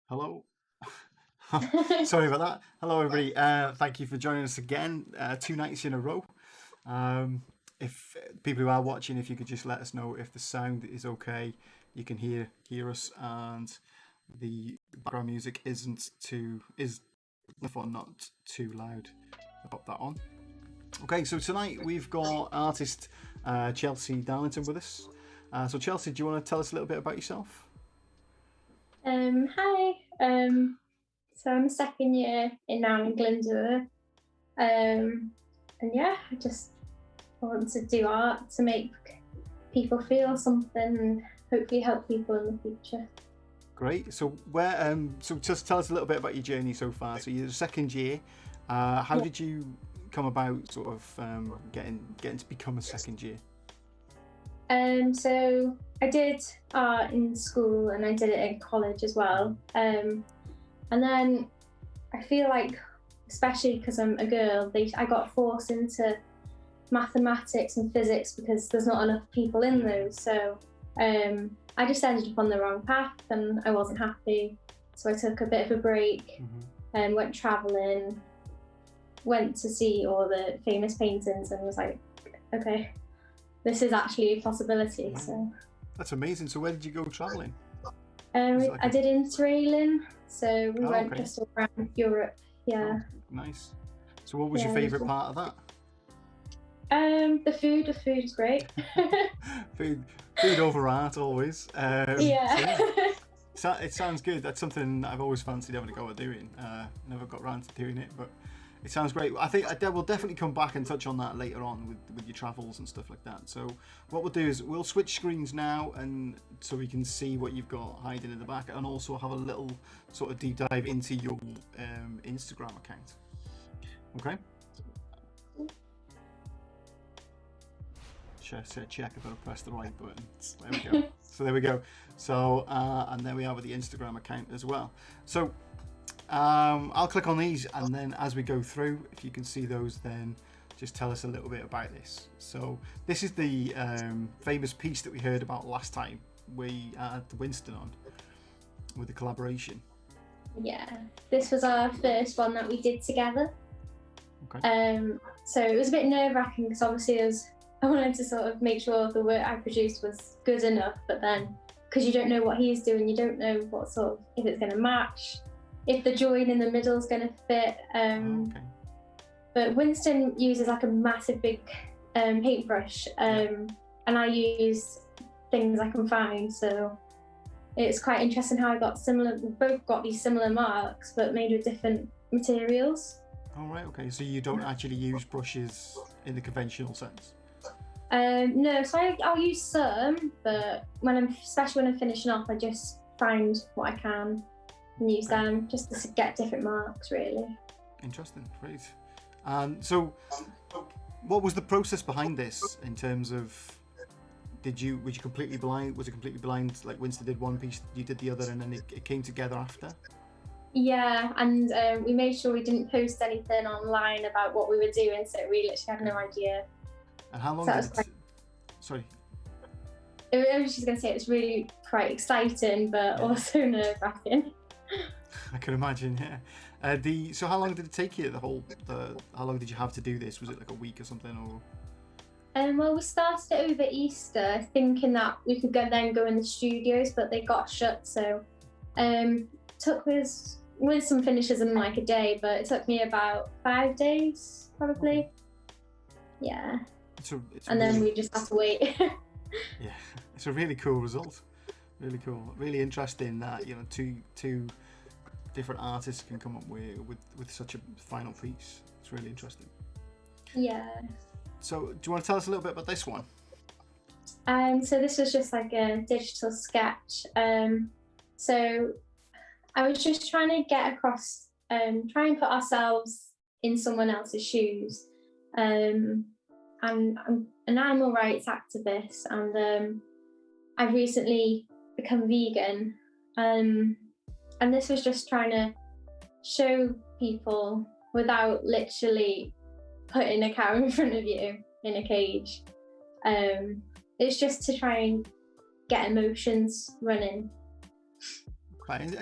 Hello. Sorry about that. Hello, everybody. Thank you for joining us again, 2 nights in a row. Um, if people who are watching, if you could just let us know if the sound is okay, you can hear us, and the background music is the fun not too loud. I'll pop that on. Okay, so tonight we've got artist Chelsea Darlington with us. So Chelsea, do you want to tell us a little bit about yourself? Hi. So I'm a second year in now in Glyndŵr. And yeah, I just want to do art to make people feel something and hopefully help people in the future. Great. So just tell us a little bit about your journey so far. So you're the second year. How Yeah. did you come about sort of getting to become a second year? So I did art in school and I did it in college as well. And then I feel like, especially because I'm a girl, I got forced into mathematics and physics because there's not enough people in those. So I just ended up on the wrong path and I wasn't happy. So I took a bit of a break and went traveling, went to see all the famous paintings and was like, okay, this is actually a possibility. So That's amazing. So where did you go traveling? I did interrailing. So we Oh, went okay. just all around Europe. Oh, Yeah. nice. So what was your Yeah. favourite part of that? The food is great. Food, food over art always. Yeah. So yeah, it sounds good. That's something I've always fancied having a go at doing. Never got around to doing it, but it sounds great. I think we'll definitely come back and touch on that later on with your travels and stuff like that. So what we'll do is we'll switch screens now, and so we can see what you've got hiding in the back, and also have a little sort of deep dive into your Instagram account. Okay. Check if I press the right buttons. There we go. So there we go. So and there we are with the Instagram account as well. So I'll click on these, and then as we go through, if you can see those, then just tell us a little bit about this. So this is the famous piece that we heard about last time. We had Winston on with the collaboration. Yeah, this was our first one that we did together. Okay. So it was a bit nerve-wracking because obviously I wanted to sort of make sure the work I produced was good enough, but then because you don't know what he's doing, you don't know what sort of if it's going to match, if the join in the middle is going to fit. Okay. But Winston uses like a massive big paintbrush, and I use things I can find. So it's quite interesting how I got similar. We both got these similar marks, but made with different materials. All right. Okay. So you don't actually use brushes in the conventional sense. No, so I'll use some, but especially when I'm finishing off, I just find what I can and use them just to get different marks, really. Interesting. Great. So what was the process behind this in terms of was you completely blind? Was it completely blind? Like Winston did one piece, you did the other, and then it came together after? Yeah, and we made sure we didn't post anything online about what we were doing, so we literally had no idea. And how long So did it? Sorry. I was just going to say it's really quite exciting, but also nerve-wracking. I can imagine. Yeah. So how long did it take you? How long did you have to do this? Was it like a week or something, or? Well, we started it over Easter, thinking that we could then go in the studios, but they got shut. So, took us with some finishes in like a day, but it took me about 5 days probably. Okay. Yeah. And then we just have to wait. Yeah, it's a really cool result. Really cool. Really interesting that two different artists can come up with such a final piece. It's really interesting. Yeah. So, do you want to tell us a little bit about this one? So this was just like a digital sketch. So I was just trying to get across, try and put ourselves in someone else's shoes. And I'm an animal rights activist, and I've recently become vegan. And this was just trying to show people without literally putting a cow in front of you in a cage. It's just to try and get emotions running. Right, and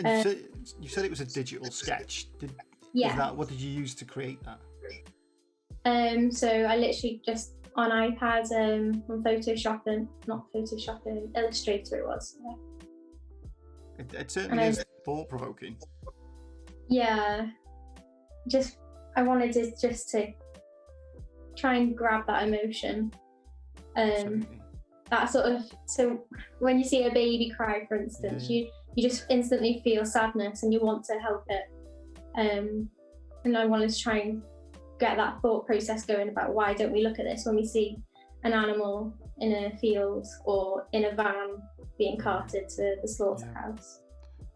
you said it was a digital sketch. Yeah. What did you use to create that? So I literally just on iPad, on Illustrator it was. It certainly is thought provoking. Yeah, just I wanted to just to try and grab that emotion. That sort of, so when you see a baby cry, for instance, you just instantly feel sadness and you want to help it. And I wanted to try and get that thought process going about why don't we look at this when we see an animal in a field or in a van being carted to the slaughterhouse.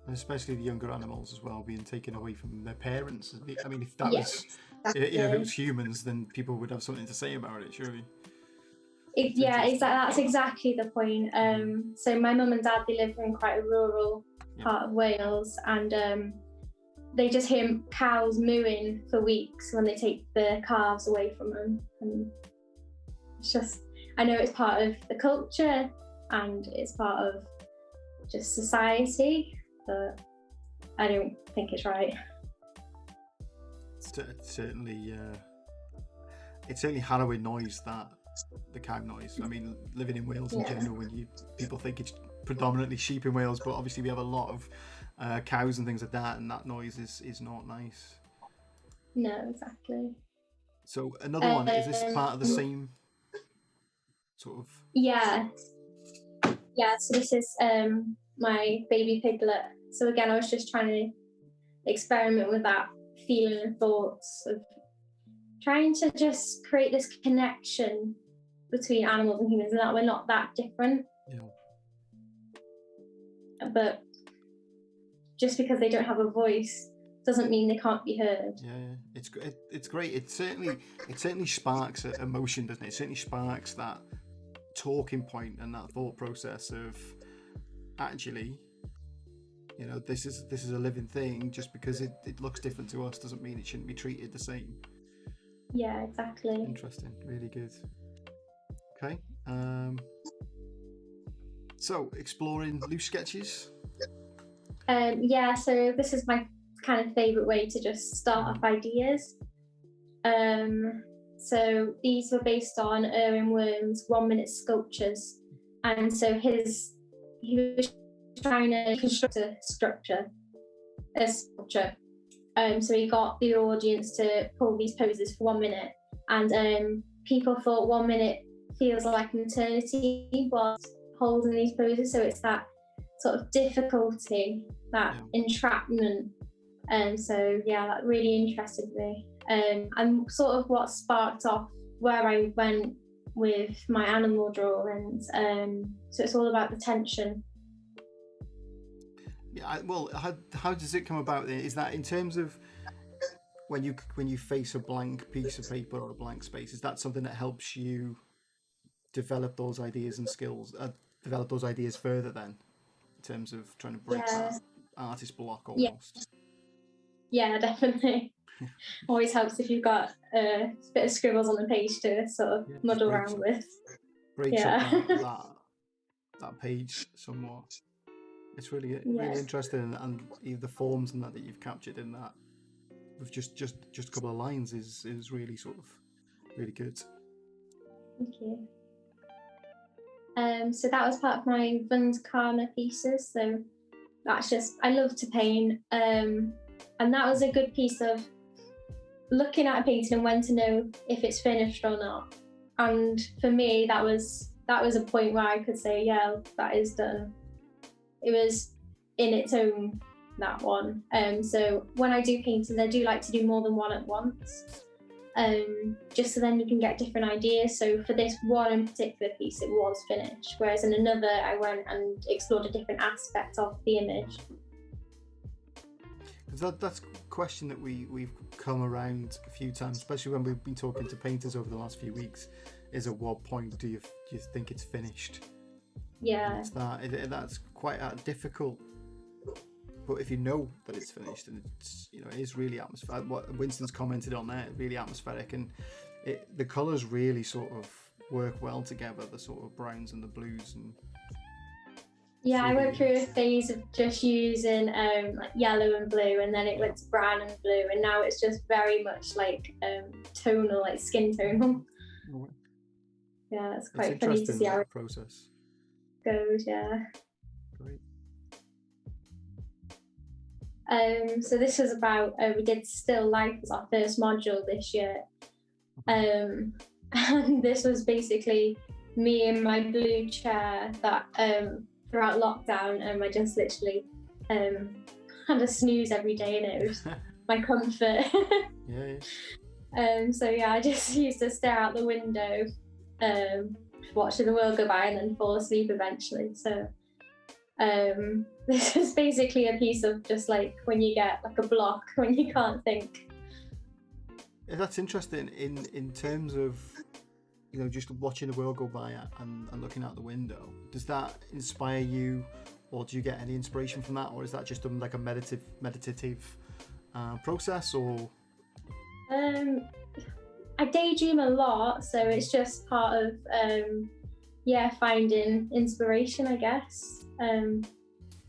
And especially the younger animals as well, being taken away from their parents. I mean, if that was, if it was humans, then people would have something to say about it, surely. That's exactly the point. So my mum and dad, they live in quite a rural part of Wales, and they just hear cows mooing for weeks when they take the calves away from them. And it's just, I know it's part of the culture and it's part of just society, but I don't think it's right. It's certainly harrowing noise, the cow noise. I mean, living in Wales in general, when people think it's predominantly sheep in Wales, but obviously we have a lot of cows and things like that, and that noise is not nice. No, exactly. So another one, is this part of the same sort of? Yeah, so this is my baby piglet. So again, I was just trying to experiment with that feeling and thoughts of trying to just create this connection between animals and humans, and that we're not that different. But just because they don't have a voice doesn't mean they can't be heard. It's great. It certainly sparks emotion, doesn't it? It certainly sparks that talking point and that thought process of, actually, this is a living thing. Just because it looks different to us doesn't mean it shouldn't be treated the same. Yeah, exactly. Interesting. Really good. Okay. So, exploring loose sketches. So this is my kind of favourite way to just start off ideas. So these were based on Erwin Worm's 1 minute sculptures, and so he was trying to construct a sculpture. So he got the audience to pull these poses for 1 minute, and people thought 1 minute feels like an eternity whilst holding these poses. So it's that sort of difficulty, that entrapment. And so that really interested me. And sort of what sparked off where I went with my animal drawings. So it's all about the tension. Yeah, well, how does it come about? Is that in terms of when you face a blank piece of paper or a blank space? Is that something that helps you develop those ideas and skills? Develop those ideas further then, in terms of trying to break that artist block almost. Yeah, definitely. Always helps if you've got a bit of scribbles on the page to sort of muddle around with. Breaks up that page somewhat. It's really interesting, and the forms and that you've captured in that with just a couple of lines is really sort of really good. Thank you. So that was part of my Wunderkarma pieces. So that's just, I love to paint, and that was a good piece of looking at a painting and when to know if it's finished or not. And for me, that was a point where I could say, yeah, that is done. It was in its own, that one. So when I do paintings, I do like to do more than one at once, just so then you can get different ideas. So for this one in particular piece, it was finished, whereas in another, I went and explored a different aspect of the image. That's a question that we've come around a few times, especially when we've been talking to painters over the last few weeks, is at what point do you think it's finished? Yeah. That's quite difficult. But if you know that it's finished, and it's it is really atmospheric. What Winston's commented on there, really atmospheric, and the colours really sort of work well together. The sort of browns and the blues, and Yeah, I through the went through a years? phase of just using like yellow and blue, and then it went to brown and blue, and now it's just very much like tonal, like skin tonal. Oh, Yeah, it's it's quite funny to interesting, see how that it process. goes. Yeah. Great. So this was about we did still life as our first module this year, and this was basically me in my blue chair that throughout lockdown, I just literally had a snooze every day, and it was my comfort. Yeah. So yeah, I just used to stare out the window, watching the world go by, and then fall asleep eventually. So this is basically a piece of just like when you get like a block when you can't think. Yeah, that's interesting in terms of, you know, just watching the world go by and looking out the window. Does that inspire you, or do you get any inspiration from that, or is that just like a meditative process? Or I daydream a lot, so it's just part of finding inspiration, I guess.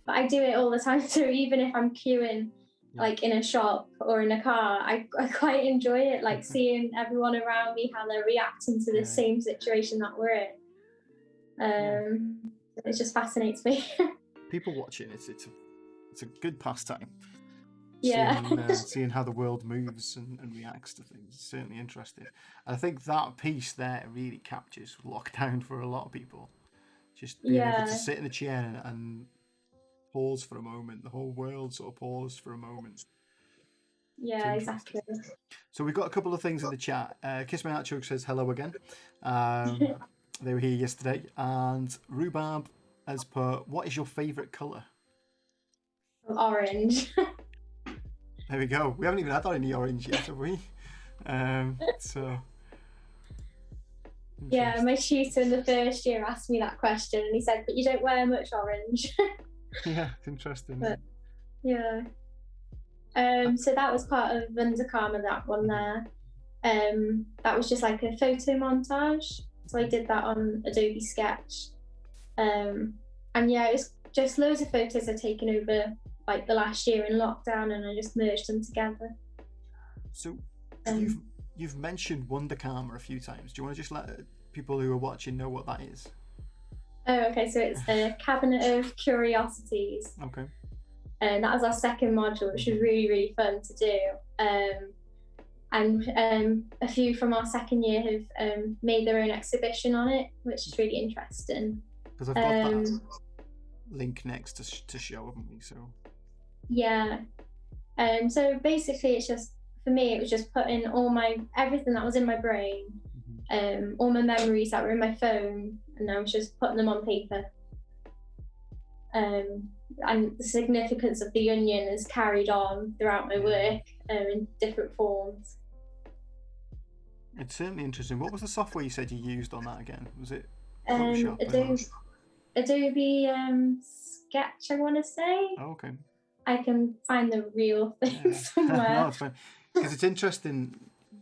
But I do it all the time, so even if I'm queuing like in a shop or in a car, I quite enjoy it, like seeing everyone around me, how they're reacting to the same situation that we're in. It just fascinates me. People watching, it's a good pastime. Yeah. Seeing how the world moves and reacts to things. It's certainly interesting. And I think that piece there really captures lockdown for a lot of people. Just being able to sit in a chair and pause for a moment. The whole world sort of paused for a moment. Yeah, exactly. So we've got a couple of things in the chat. Kiss My Nacho says hello again. They were here yesterday. And Rhubarb has put, what is your favourite colour? Orange. There we go. We haven't even had any orange yet, have we? So. Yeah, my tutor in the first year asked me that question, and he said, "But you don't wear much orange." Yeah, it's interesting. But, yeah. So that was part of Wunderkammer, that one there. That was just like a photo montage. So I did that on Adobe Sketch. And yeah, it was just loads of photos I've taken over like the last year in lockdown, and I just merged them together. So you've mentioned Wunderkammer a few times. Do you want to just let people who are watching know what that is? Oh, okay. So it's a Cabinet of Curiosities. Okay. And that was our second module, which was really, really fun to do. And a few from our second year have made their own exhibition on it, which is really interesting. Because I've got that link next to show, haven't we? So. Yeah. So basically, it's just, for me, it was just putting everything that was in my brain, all my memories that were in my phone, and I was just putting them on paper. And the significance of the onion is carried on throughout my work in different forms. It's certainly interesting. What was the software you said you used on that again? Was it Photoshop? Adobe Sketch, I want to say. Oh, okay. I can find the real thing somewhere. No, it's fine. Because it's interesting.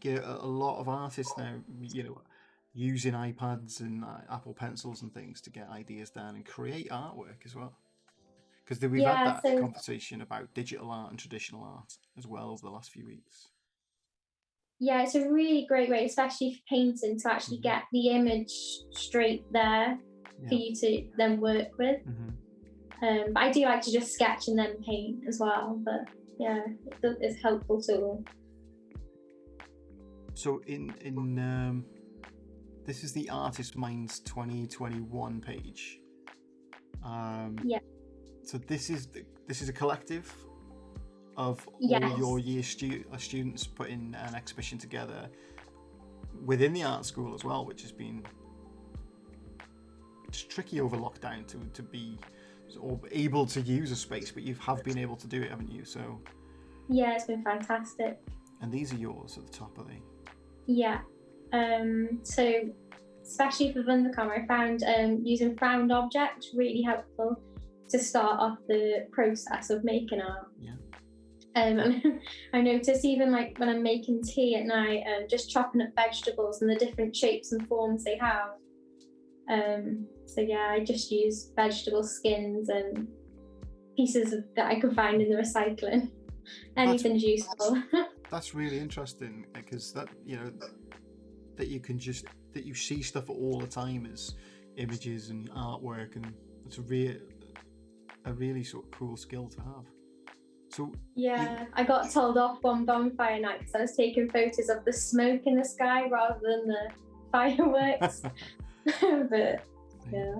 A lot of artists now, using iPads and Apple Pencils and things to get ideas down and create artwork as well. Because we've had that conversation about digital art and traditional art as well over the last few weeks. Yeah, it's a really great way, especially for painting, to actually get the image straight there for you to then work with. But I do like to just sketch and then paint as well. But yeah, it's a helpful tool. So in this is the Artist Minds 2021 page. So this is a collective of all your students putting an exhibition together within the art school as well, which has been tricky over lockdown to be able to use a space, but you have been able to do it, haven't you? So yeah, it's been fantastic. And these are yours at the top, are they? Yeah. So especially for Wunderkammer, I found using found objects really helpful to start off the process of making art. Yeah. I notice even like when I'm making tea at night, just chopping up vegetables and the different shapes and forms they have. So yeah, I just use vegetable skins and pieces that I could find in the recycling. Anything's useful. That's really interesting, because that, that you can just, that you see stuff all the time as images and artwork, and it's a really sort of cool skill to have. So yeah, I got told off one bonfire night because I was taking photos of the smoke in the sky rather than the fireworks. But yeah.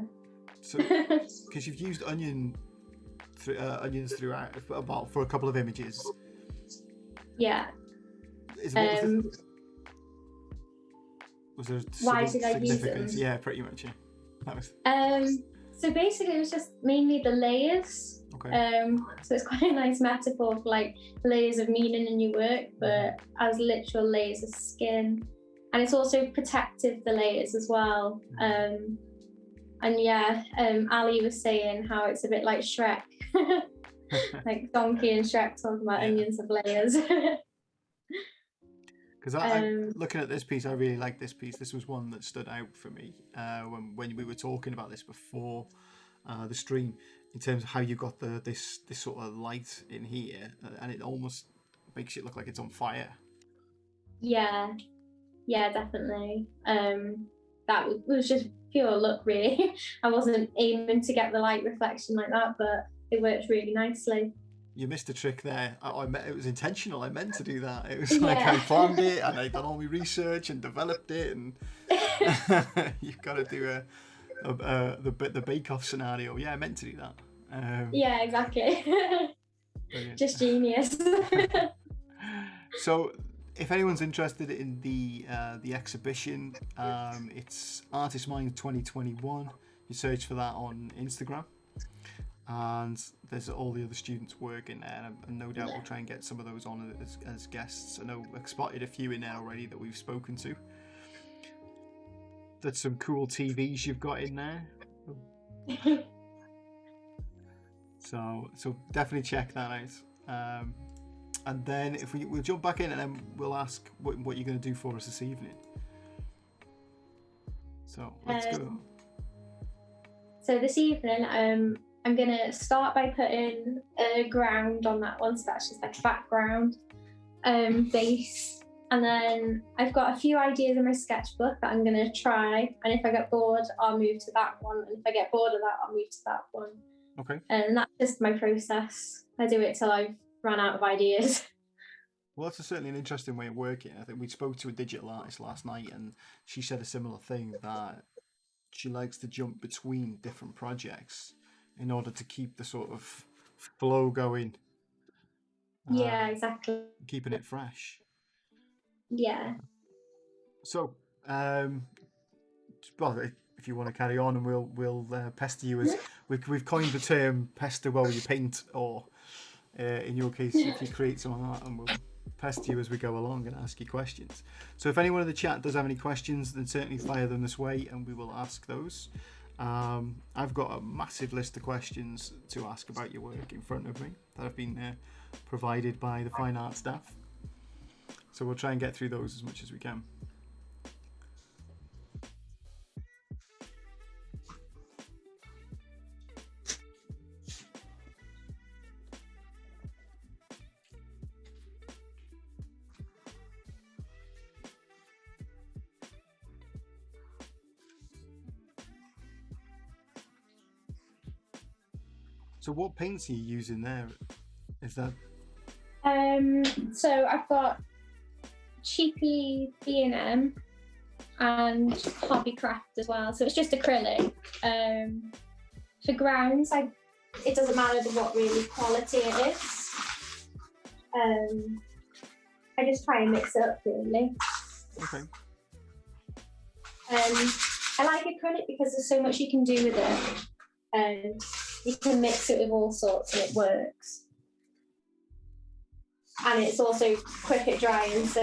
So because you've used onions throughout, about for a couple of images. Yeah. Was there why did I use them? Yeah, pretty much. Yeah. That was... So basically, it was just mainly the layers. Okay. So it's quite a nice metaphor for like layers of meaning in your work, but as literal layers of skin, and it's also protective, the layers as well. And yeah, Ali was saying how it's a bit like Shrek, like Donkey and Shrek talking about onions of layers. Because I'm looking at this piece, I really like this piece. This was one that stood out for me when we were talking about this before the stream, in terms of how you got this sort of light in here, and it almost makes it look like it's on fire. Yeah, definitely. That was just pure luck, really. I wasn't aiming to get the light reflection like that, but it worked really nicely. You missed a trick there. It was intentional. I meant to do that. It was like I planned it, and I'd done all my research and developed it, and you've got to do the bake-off scenario. Yeah, I meant to do that. Yeah, exactly. Just genius. So, if anyone's interested in the exhibition, it's Artist Mind 2021. You search for that on Instagram. And there's all the other students' work in there, and no doubt we'll try and get some of those on as guests. I know I've spotted a few in there already that we've spoken to. There's some cool TVs you've got in there. So definitely check that out. And then if we'll jump back in, and then we'll ask what you're going to do for us this evening. So let's go. So this evening, I'm going to start by putting a ground on that one, so that's just like a background base. And then I've got a few ideas in my sketchbook that I'm going to try, and if I get bored, I'll move to that one, and if I get bored of that, I'll move to that one. Okay. And that's just my process. I do it till I've run out of ideas. Well, that's certainly an interesting way of working. I think we spoke to a digital artist last night, and she said a similar thing, that she likes to jump between different projects in order to keep the sort of flow going. Yeah, exactly. Keeping it fresh. Yeah. So, well, if you want to carry on, and we'll pester you, as we've coined the term "pester while you paint," or in your case, if you create some art, and we'll pester you as we go along and ask you questions. So, if anyone in the chat does have any questions, then certainly fire them this way, and we will ask those. I've got a massive list of questions to ask about your work in front of me that have been provided by the fine art staff. So we'll try and get through those as much as we can. So what paints are you using there? Is that? So I've got cheapy B&M and Hobbycraft as well. So it's just acrylic. For grounds, it doesn't matter what really quality it is. I just try and mix it up really. Okay. I like acrylic because there's so much you can do with it. You can mix it with all sorts and it works. And it's also quick at drying, so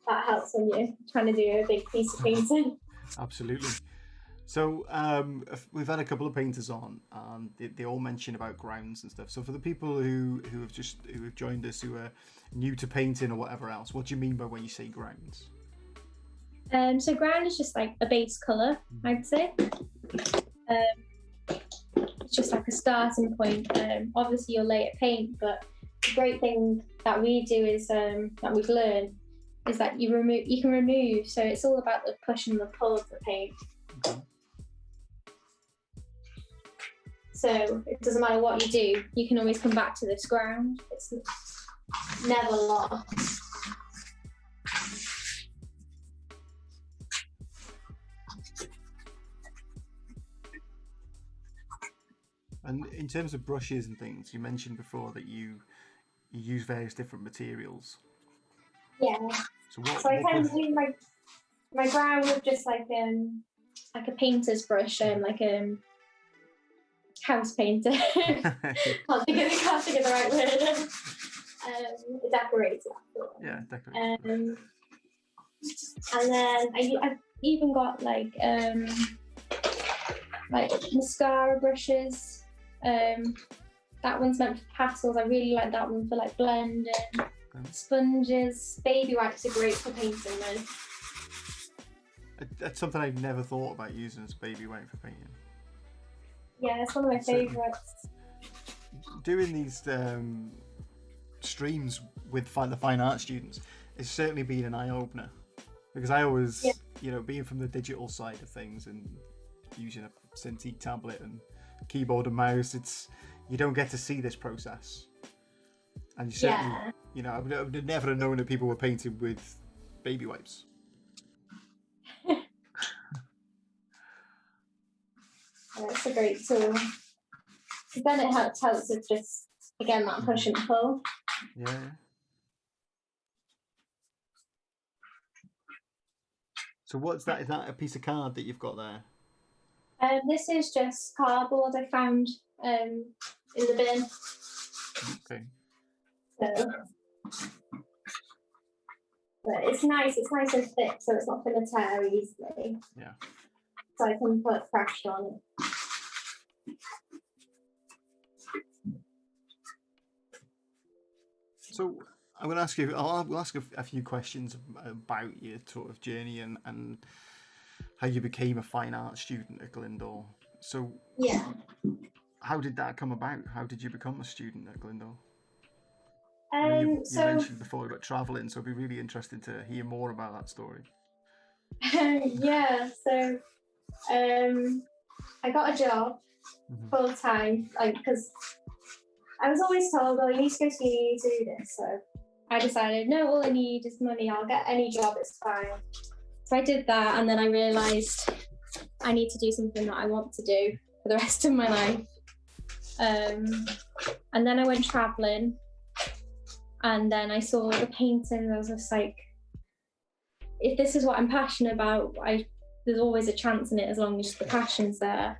that helps when you're trying to do a big piece of painting. Absolutely. So we've had a couple of painters on, and they all mention about grounds and stuff. So for the people who have joined us, who are new to painting or whatever else, what do you mean by when you say grounds? So ground is just like a base colour, I'd say. It's just like a starting point. Obviously, you'll layer paint, but the great thing that we do is that we've learned is that you can remove. So it's all about the push and the pull of the paint. Okay. So it doesn't matter what you do, you can always come back to this ground. It's never lost. And in terms of brushes and things, you mentioned before that you use various different materials. Yeah. So what? So I tend to do my ground with just like a painter's brush, like house painter. can't think of the right word. A decorator. Yeah, decorator. And then I've even got like mascara brushes. That one's meant for pastels. I really like that one for like blending. Sponges, baby wipes are great for painting though. That's something I've never thought about using as a baby wipe for painting. Yeah, it's one of my favourites. Doing these streams with the fine art students, it's certainly been an eye opener, because I always, being from the digital side of things and using a Cintiq tablet and keyboard and mouse, you don't get to see this process. And you certainly, I would never have known that people were painting with baby wipes. It's a great tool. Because then it helps with just, again, that push and pull. Yeah. So what's that? Is that a piece of card that you've got there? This is just cardboard I found in the bin. Okay. So, but it's nice and thick, so it's not going to tear easily. Yeah. So I can put pressure on it. So I'm going to ask you. We'll ask a few questions about your sort of journey and how you became a fine art student at Glendale. So how did that come about? How did you become a student at Glendale? You mentioned before about travelling, so it'd be really interesting to hear more about that story. So I got a job full time, because I was always told, you need to go to uni to do this. So I decided, no, all I need is money. I'll get any job, it's fine. So I did that, and then I realised I need to do something that I want to do for the rest of my life. And then I went travelling, and then I saw the painting. I was just like, if this is what I'm passionate about, there's always a chance in it as long as the passion's there.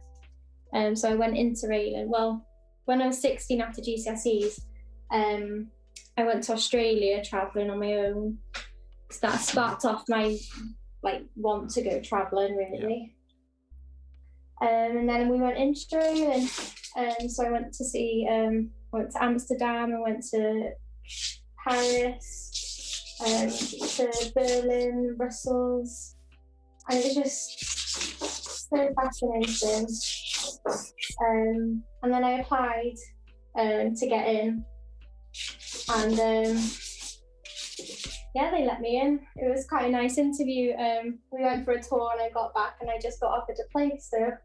So I went Interrailing. Well, when I was 16 after GCSEs, I went to Australia travelling on my own. So that sparked off my want to go travelling really. And then we went Interrailing. So I went to Amsterdam, I went to Paris, to Berlin, Brussels, and it was just so fascinating. And then I applied to get in, and they let me in. It was quite a nice interview. We went for a tour, and I got back, and I just got offered a place. So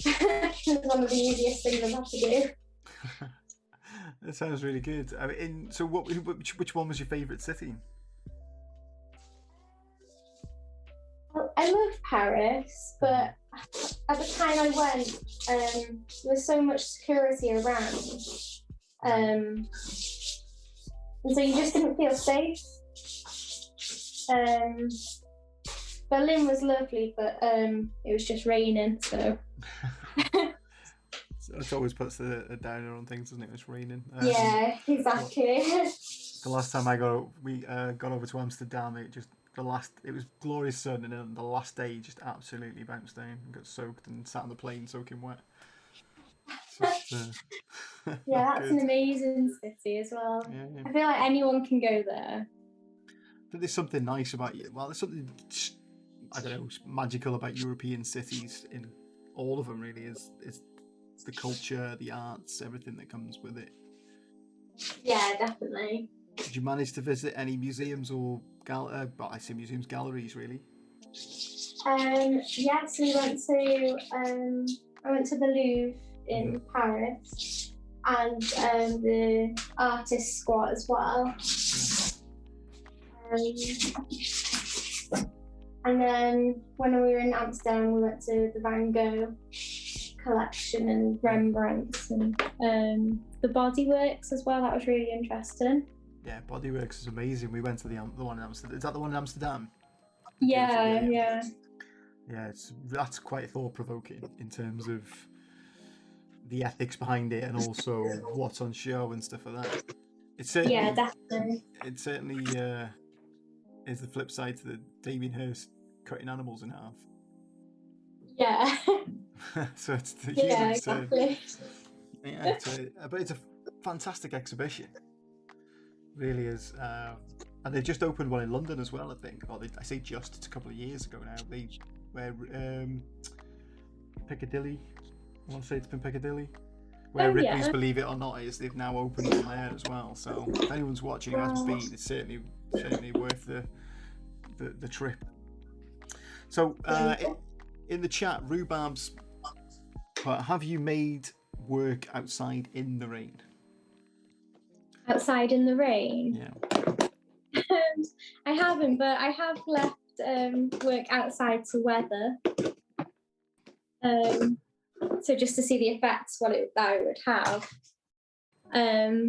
it was one of the easiest things I've had to do. That sounds really good. I mean, so which one was your favourite city? Well, I loved Paris, but at the time I went, there was so much security around, and so you just didn't feel safe. Berlin was lovely, but it was just raining, so. It always puts a downer on things, doesn't it? It's raining. Yeah, exactly. The last time we got over to Amsterdam, it was glorious sun, and then the last day just absolutely bounced down and got soaked and sat on the plane soaking wet. That's an amazing city as well. Yeah. I feel like anyone can go there. But there's something nice about you. Well, there's something I don't know, magical about European cities in all of them really is the culture, the arts, everything that comes with it. Yeah, definitely. Did you manage to visit any museums or I say museums, galleries really? Yes, we went to I went to the Louvre in Paris and the artist squad as well. And then when we were in Amsterdam, we went to the Van Gogh collection and Rembrandt's and the Bodyworks as well. That was really interesting. Yeah, Bodyworks is amazing. We went to the one in Amsterdam. Is that the one in Amsterdam? Yeah. Yeah, that's quite thought-provoking in terms of the ethics behind it and also what's on show and stuff like that. It's certainly, yeah, definitely. It certainly is the flip side to the Damien Hirst cutting animals in half. Yeah. So it's the yeah, exactly. Yeah, but it's a fantastic exhibition. Really is. And they just opened one in London as well, I think. Or I say just, it's a couple of years ago now. Piccadilly. I want to say it's been Piccadilly. Where Ripley's Believe It or Not is, they've now opened one there as well. So if anyone's watching who hasn't been, it's certainly worth the trip. So in the chat, Rhubarb's, have you made work outside in the rain? Outside in the rain? Yeah. I haven't, but I have left work outside to weather. So just to see the effects that it would have.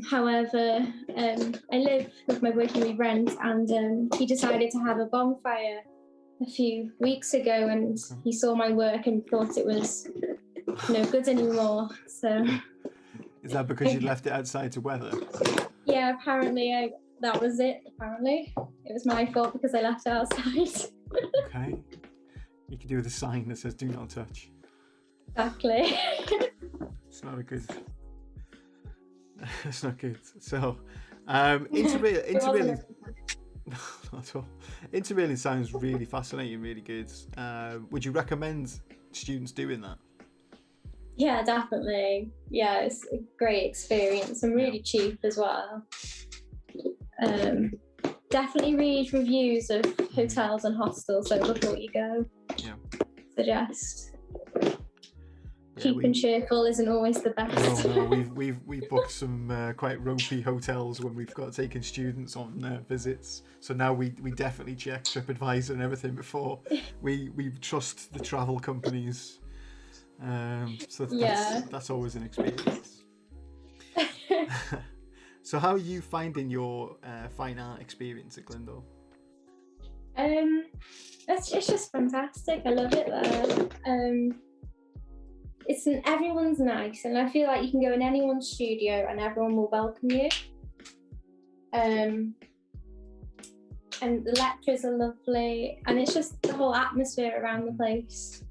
However, I live with my boyfriend, we rent, and he decided to have a bonfire a few weeks ago, and he saw my work and thought it was no good anymore. So is that because you left it outside to weather? Yeah, apparently that was it. Apparently, it was my fault because I left it outside. Okay, you can do with a sign that says "Do not touch." Exactly. It's not a good. It's not good. So, interrailing. Not at all. Interrailing sounds really fascinating, really good. Would you recommend students doing that? Yeah, definitely. Yeah, it's a great experience and really cheap as well. Definitely read reviews of hotels and hostels before you go. Yeah. Suggest. Cheap and cheerful isn't always the best. No, we've booked some quite ropey hotels when we've got taken students on visits. So now we definitely check TripAdvisor and everything before we trust the travel companies. So that's always an experience. So how are you finding your fine art experience at Glendale? It's just fantastic. I love it there. Everyone's nice, and I feel like you can go in anyone's studio and everyone will welcome you. And the lecturers are lovely, and it's just the whole atmosphere around the place.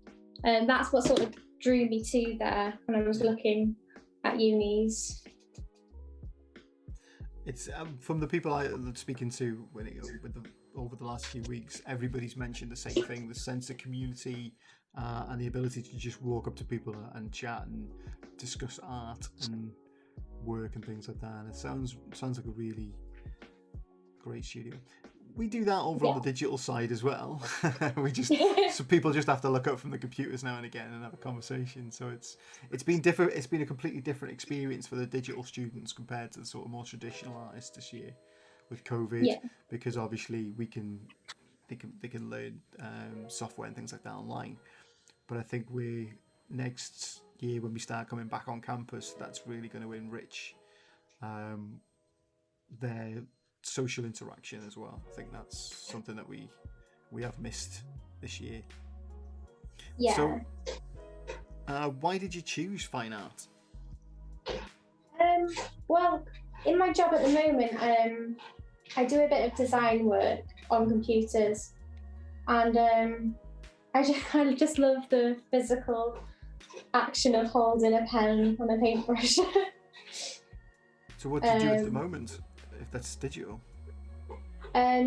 And that's what sort of drew me to there when I was looking at unis. It's from the people I'm speaking to over the last few weeks, everybody's mentioned the same thing: the sense of community. And the ability to just walk up to people and chat and discuss art and work and things like that. And it sounds like a really great studio. We do that over on the digital side as well. So people just have to look up from the computers now and again and have a conversation. So it's been different. It's been a completely different experience for the digital students compared to the sort of more traditional artists this year with COVID, because obviously they can learn software and things like that online. But I think next year when we start coming back on campus, that's really going to enrich their social interaction as well. I think that's something that we have missed this year. Yeah. So, why did you choose fine art? Well, in my job at the moment, I do a bit of design work on computers, and I just love the physical action of holding a pen on a paintbrush. So what do you do at the moment, if that's digital?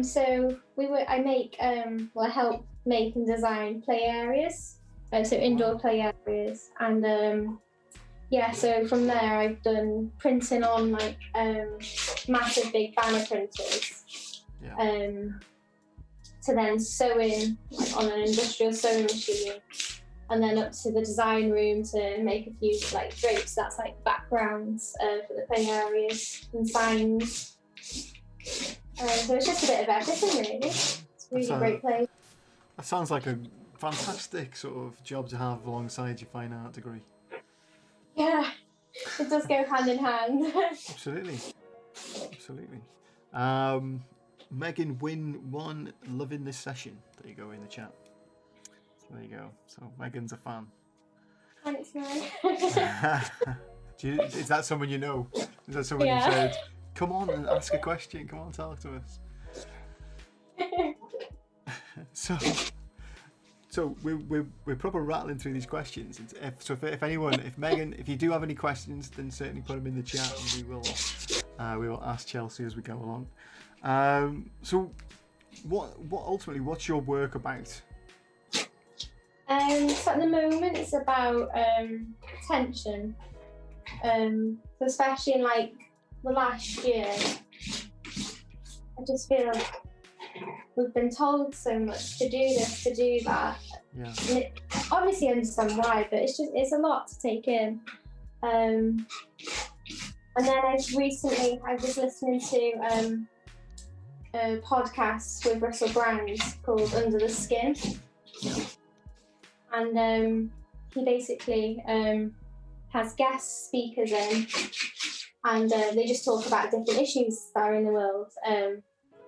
So I make, I help make and design play areas, so indoor play areas, and so from there I've done printing on like massive big banner printers, to then sewing on an industrial sewing machine, and then up to the design room to make a few like drapes. That's like backgrounds for the play areas and signs. So it's just a bit of everything, really. It's a really great place. That sounds like a fantastic sort of job to have alongside your fine art degree. Yeah, it does go hand in hand. Absolutely. Megan Win 1, loving this session. There you go in the chat. There you go. So Megan's a fan. Thanks, man. Is that someone you know? Is that someone who said, come on and ask a question, come on, talk to us? So we're proper rattling through these questions. If Megan, if you do have any questions, then certainly put them in the chat, and we will ask Chelsea as we go along. So what's your work about? So at the moment it's about tension. So especially in like the last year, I just feel like we've been told so much to do this, to do that. Yeah. And obviously I understand why, but it's a lot to take in. And then I was listening to a podcast with Russell Brand called Under the Skin. And he basically has guest speakers in, and they just talk about different issues that are in the world. And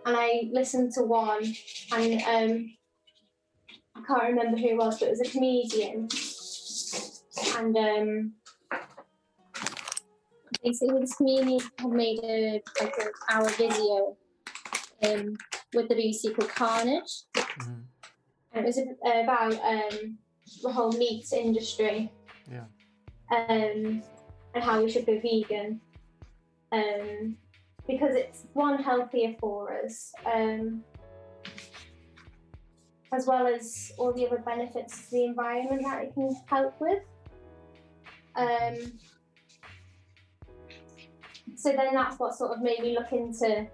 I listened to one, and I can't remember who it was, but it was a comedian. And basically this comedian had made an hour video with the BBC called Carnage. Mm-hmm. And it was about the whole meat industry. Yeah. And how we should go vegan. Because it's one, healthier for us, as well as all the other benefits to the environment that it can help with. So then that's what sort of made me look into,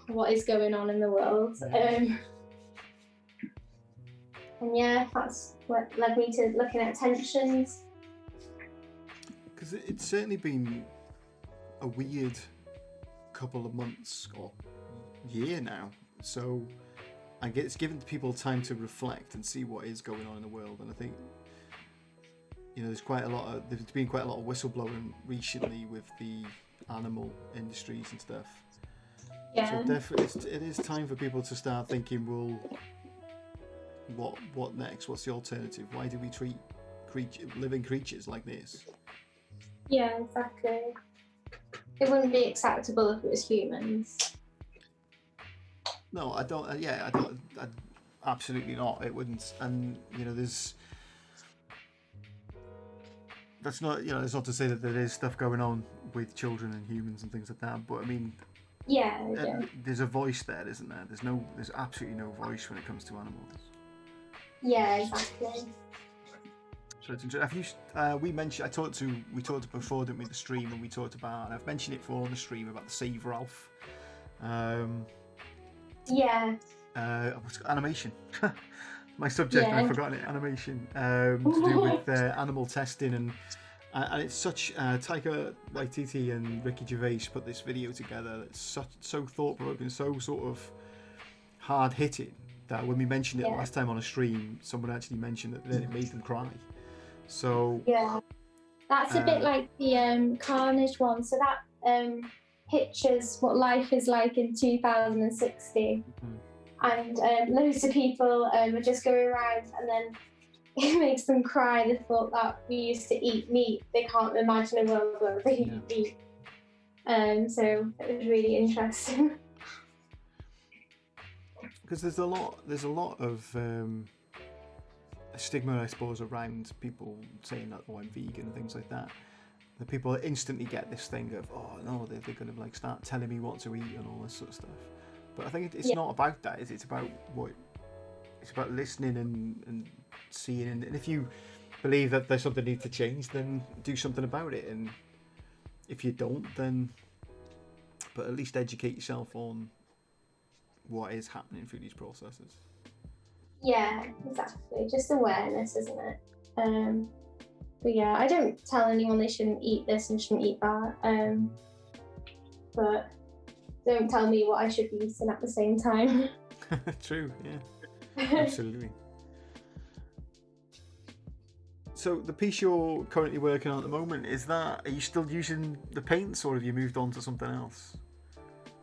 what is going on in the world. And that's what led me to looking at tensions. Because it's certainly been a weird couple of months or year now, so I guess it's given people time to reflect and see what is going on in the world. And I think there's been quite a lot of whistleblowing recently with the animal industries and stuff. Yeah. So definitely it is time for people to start thinking, well, what next? What's the alternative? Why do we treat living creatures like this? Yeah, exactly. It wouldn't be acceptable if it was humans. No, I don't. Absolutely not. It wouldn't. And that's not. It's not to say that there is stuff going on with children and humans and things like that. But I mean, there's a voice there, isn't there? There's absolutely no voice when it comes to animals. Yeah, exactly. So it's interesting. We talked before, didn't we, the stream, and we talked about, and I've mentioned it before on the stream, about the Save Ralph. Animation. My subject, and I've forgotten it. Animation to do with animal testing, and it's such. Taika Waititi and Ricky Gervais put this video together that's so thought-provoking, so sort of hard-hitting, that when we mentioned it last time on a stream, someone actually mentioned that it made them cry. So that's a bit like the Carnage one. So that pictures what life is like in 2060, and loads of people are just going around, and then it makes them cry. The thought that we used to eat meat, they can't imagine a world where we eat meat. So it was really interesting. Because there's a lot of stigma, I suppose, around people saying that, I'm vegan and things like that. The people instantly get this thing of, oh no, they're going to start telling me what to eat and all this sort of stuff. But I think it's Yeah. not about that. It's about what it's about listening and seeing. And if you believe that there's something that needs to change, then do something about it. And if you don't, then but at least educate yourself on what is happening through these processes. Yeah, exactly. Just awareness, isn't it? But yeah, I don't tell anyone they shouldn't eat this and shouldn't eat that. But don't tell me what I should be eating at the same time. True, yeah, absolutely. So the piece you're currently working on at the moment, are you still using the paints or have you moved on to something else?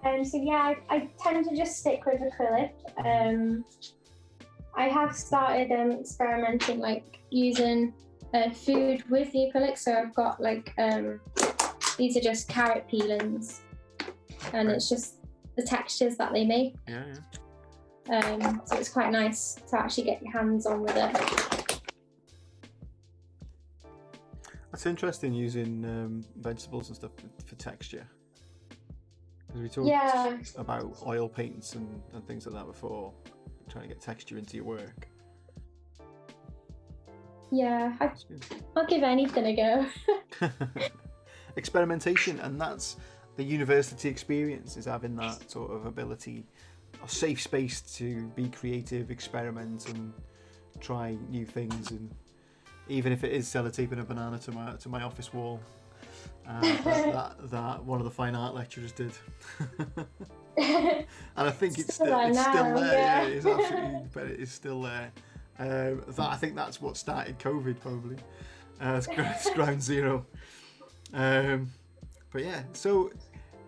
So yeah, I tend to just stick with acrylic. I have started experimenting, like using food with the acrylic. So I've got like these are just carrot peelings, and it's just the textures that they make. Yeah. So it's quite nice to actually get your hands on with it. That's interesting, using vegetables and stuff for texture. Because we talked about oil paints and things like that before, trying to get texture into your work. Yeah, I'll give anything a go. Experimentation, and that's the university experience, is having that sort of ability, a safe space to be creative, experiment and try new things. And even if it is sellotaping a banana to my office wall, that one of the fine art lecturers did. And I think it's still there. Yeah, it is absolutely, but it is still there. I think that's what started COVID, probably. It's ground zero. But yeah, so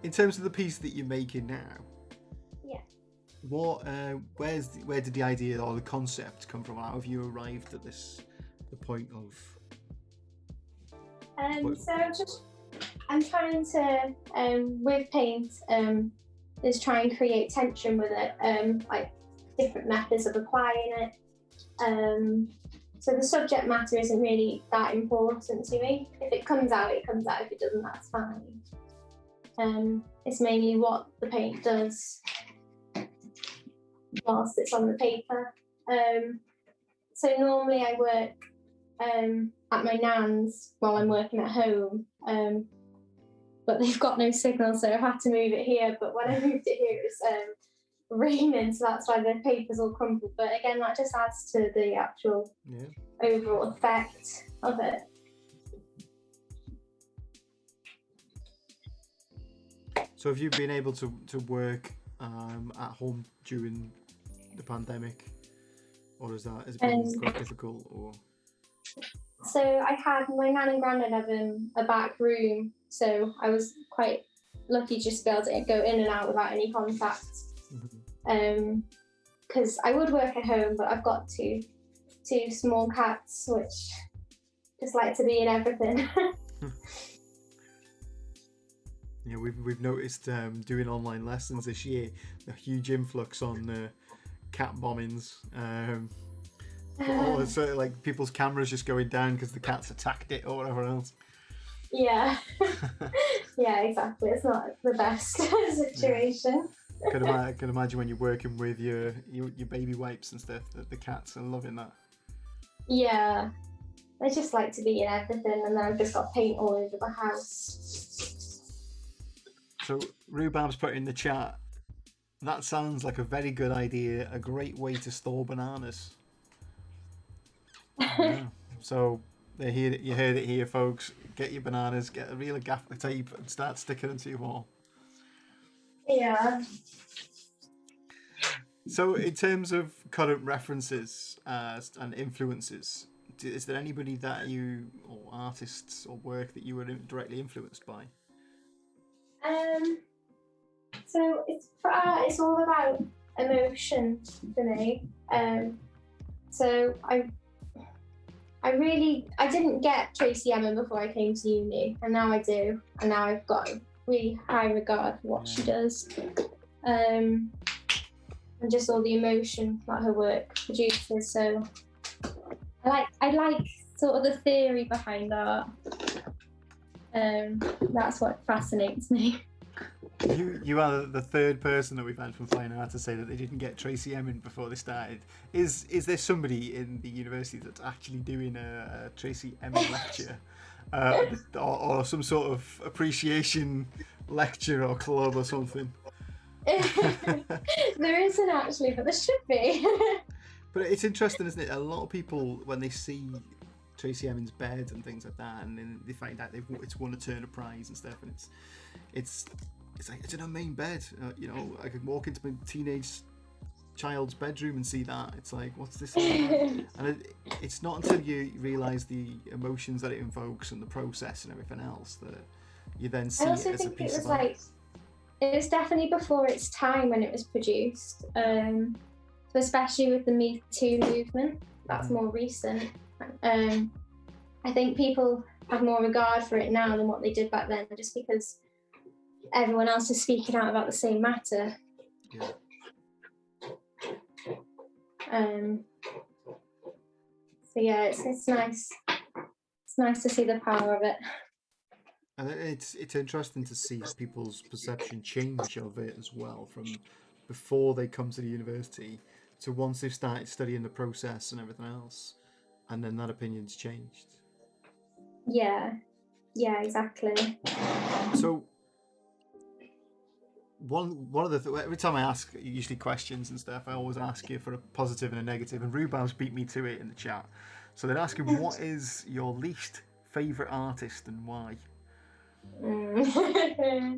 in terms of the piece that you're making now, what where did the idea or the concept come from? How have you arrived at the point of? I'm trying to with paint is try and create tension with it, like different methods of applying it. So the subject matter isn't really that important to me. If it comes out, it comes out. If it doesn't, that's fine. It's mainly what the paint does whilst it's on the paper. So normally I work at my nan's while I'm working at home, but they've got no signal, so I've had to move it here. But when I moved it here, it was raining, so that's why the paper's all crumpled. But again, that just adds to the actual overall effect of it. So have you been able to work at home during the pandemic, or has it been quite difficult? Or so I had my nan and granddad have a back room, so I was quite lucky just to be able to go in and out without any contact. Because I would work at home, but I've got two small cats which just like to be in everything. Yeah, we've noticed doing online lessons this year, a huge influx on cat bombings. Or sort of like people's cameras just going down because the cats attacked it or whatever else. Yeah, yeah, exactly. It's not the best situation. I can imagine when you're working with your baby wipes and stuff that the cats are loving that. Yeah, they just like to be in everything, and then I've just got paint all over the house. So Rhubarb's put in the chat, that sounds like a very good idea, a great way to store bananas. Yeah. So you heard it here, folks. Get your bananas, get a reel of gaffer tape and start sticking them to your wall. Yeah. So in terms of current references and influences, is there anybody that you, or artists or work that you were directly influenced by? So it's all about emotion for me. So I didn't get Tracy Emin before I came to uni, and now I do, and now I've got a really high regard for what she does, and just all the emotion that her work produces. So I like sort of the theory behind art. That's what fascinates me. You are the third person that we've had from Flying Art to say that they didn't get Tracy Emin before they started. Is there somebody in the university that's actually doing a Tracy Emin lecture, or some sort of appreciation lecture or club or something? There isn't actually, but there should be. But it's interesting, isn't it? A lot of people, when they see Tracy Emin's bed and things like that, and then they find out it's won a Turner Prize and stuff, and it's like, it's in a main bed. I could walk into my teenage child's bedroom and see that. It's like, what's this all about? And it's not until you realise the emotions that it invokes and the process and everything else that you then see I also it as a think it piece was of art. like, it was definitely before its time when it was produced. So especially with the Me Too movement, that's more recent. I think people have more regard for it now than what they did back then, just because everyone else is speaking out about the same matter. Yeah. So yeah, it's nice. It's nice to see the power of it. And it's interesting to see people's perception change of it as well, from before they come to the university to once they've started studying the process and everything else, and then that opinion's changed. Yeah, exactly. So one of the every time I ask usually questions and stuff, I always ask you for a positive and a negative, and Rubam's beat me to it in the chat. So they're asking, what is your least favourite artist and why?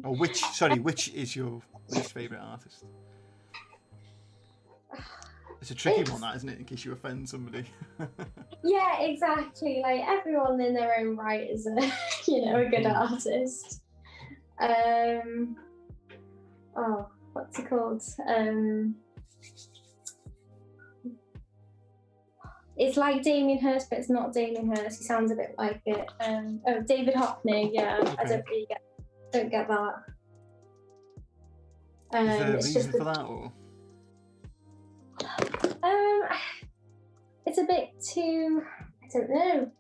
Or which is your least favourite artist? It's a tricky one, that, isn't it? In case you offend somebody. Yeah, exactly. Like, everyone in their own right is a good artist. What's it called? It's like Damien Hirst, but it's not Damien Hirst. He sounds a bit like it. David Hockney. Yeah, okay. I don't get that. Is there a reason for that, or? It's a bit too. I don't know.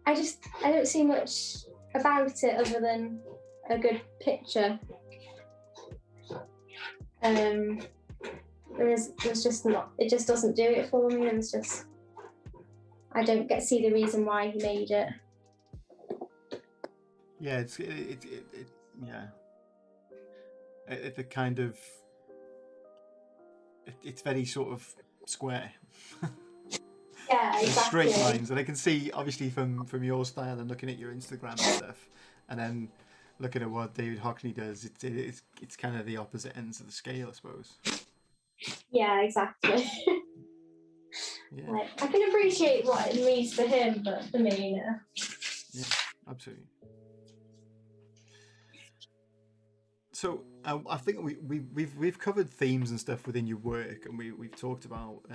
I don't see much about it other than a good picture. There's just not. It just doesn't do it for me. It's just I don't see the reason why he made it. Yeah, it's a kind of. It's very sort of square. Yeah, exactly. Straight lines, and I can see obviously from your style and looking at your Instagram and stuff, and then looking at what David Hockney does, it's kind of the opposite ends of the scale, I suppose. Yeah, exactly. Yeah. Like, I can appreciate what it means for him, but for me, no. Yeah, absolutely. So I think we've covered themes and stuff within your work, and we've talked about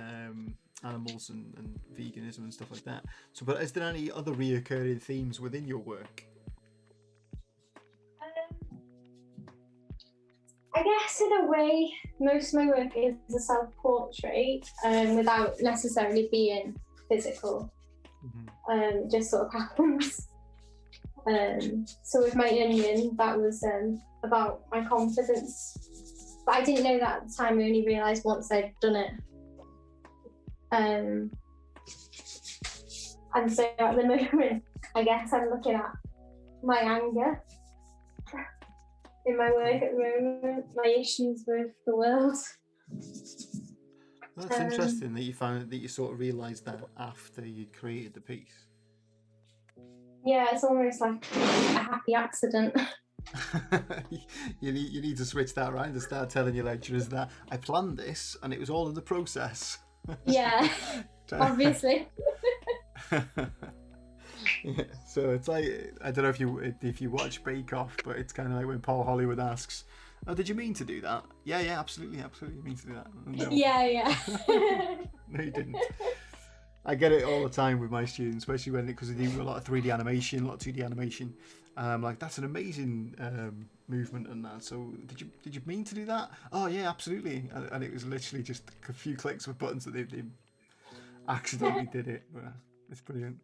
animals and veganism and stuff like that. So, but is there any other reoccurring themes within your work? I guess in a way, most of my work is a self-portrait, without necessarily being physical. Mm-hmm. Just sort of happens. So with my onion, that was about my confidence, but I didn't know that at the time. I only realised once I'd done it. And so at the moment, I guess I'm looking at my anger in my work at the moment, my issues with the world. That's interesting that you found that you sort of realised that after you created the piece. Yeah, it's almost like a happy accident. you need to switch that around and start telling your lecturers that I planned this and it was all in the process. Yeah, obviously. Yeah, so it's like, I don't know if you watch Bake Off, but it's kind of like when Paul Hollywood asks, "Oh, did you mean to do that?" Yeah, absolutely mean to do that. No. Yeah. No, you didn't. I get it all the time with my students, especially because they do a lot of 3D animation, a lot of 2D animation. Like, that's an amazing movement and that. So did you mean to do that? Oh yeah, absolutely. And it was literally just a few clicks with buttons that they accidentally did it. But it's brilliant.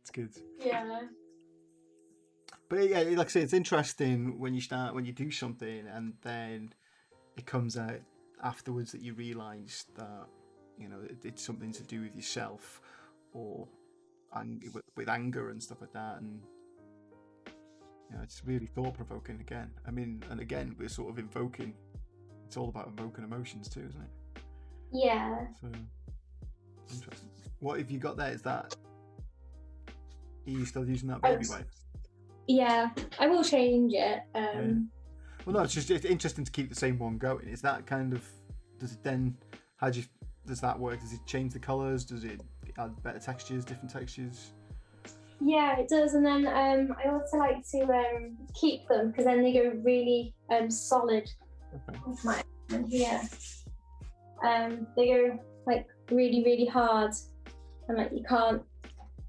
It's good. Yeah. But yeah, like I say, it's interesting when you do something and then it comes out afterwards that you realise that it's something to do with yourself or with anger and stuff like that, and it's really thought provoking. Again, I mean, and again, we're sort of invoking. It's all about invoking emotions too, isn't it? Yeah. So interesting. What have you got there? Is that? Are you still using that baby wipe? Yeah, I will change it. Yeah. Well, no, it's interesting to keep the same one going. Is that kind of? Does it then? Does that work? Does it change the colours? Does it add better textures, different textures? Yeah, it does. And then I also like to keep them because then they go really solid. Okay. They go like really, really hard, and like you can't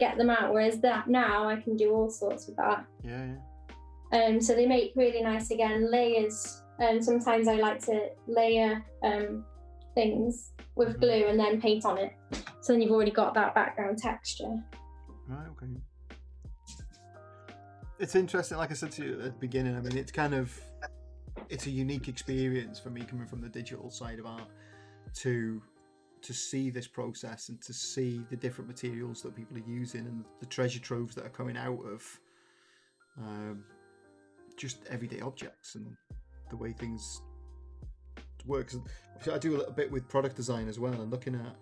get them out. Whereas that now I can do all sorts with that. Yeah. So they make really nice again layers. Sometimes I like to layer things with glue and then paint on it. So then you've already got that background texture. Right. Okay. It's interesting. Like I said to you at the beginning, I mean, it's a unique experience for me coming from the digital side of art to see this process and to see the different materials that people are using and the treasure troves that are coming out of just everyday objects and the way things work. I do a little bit with product design as well, and looking at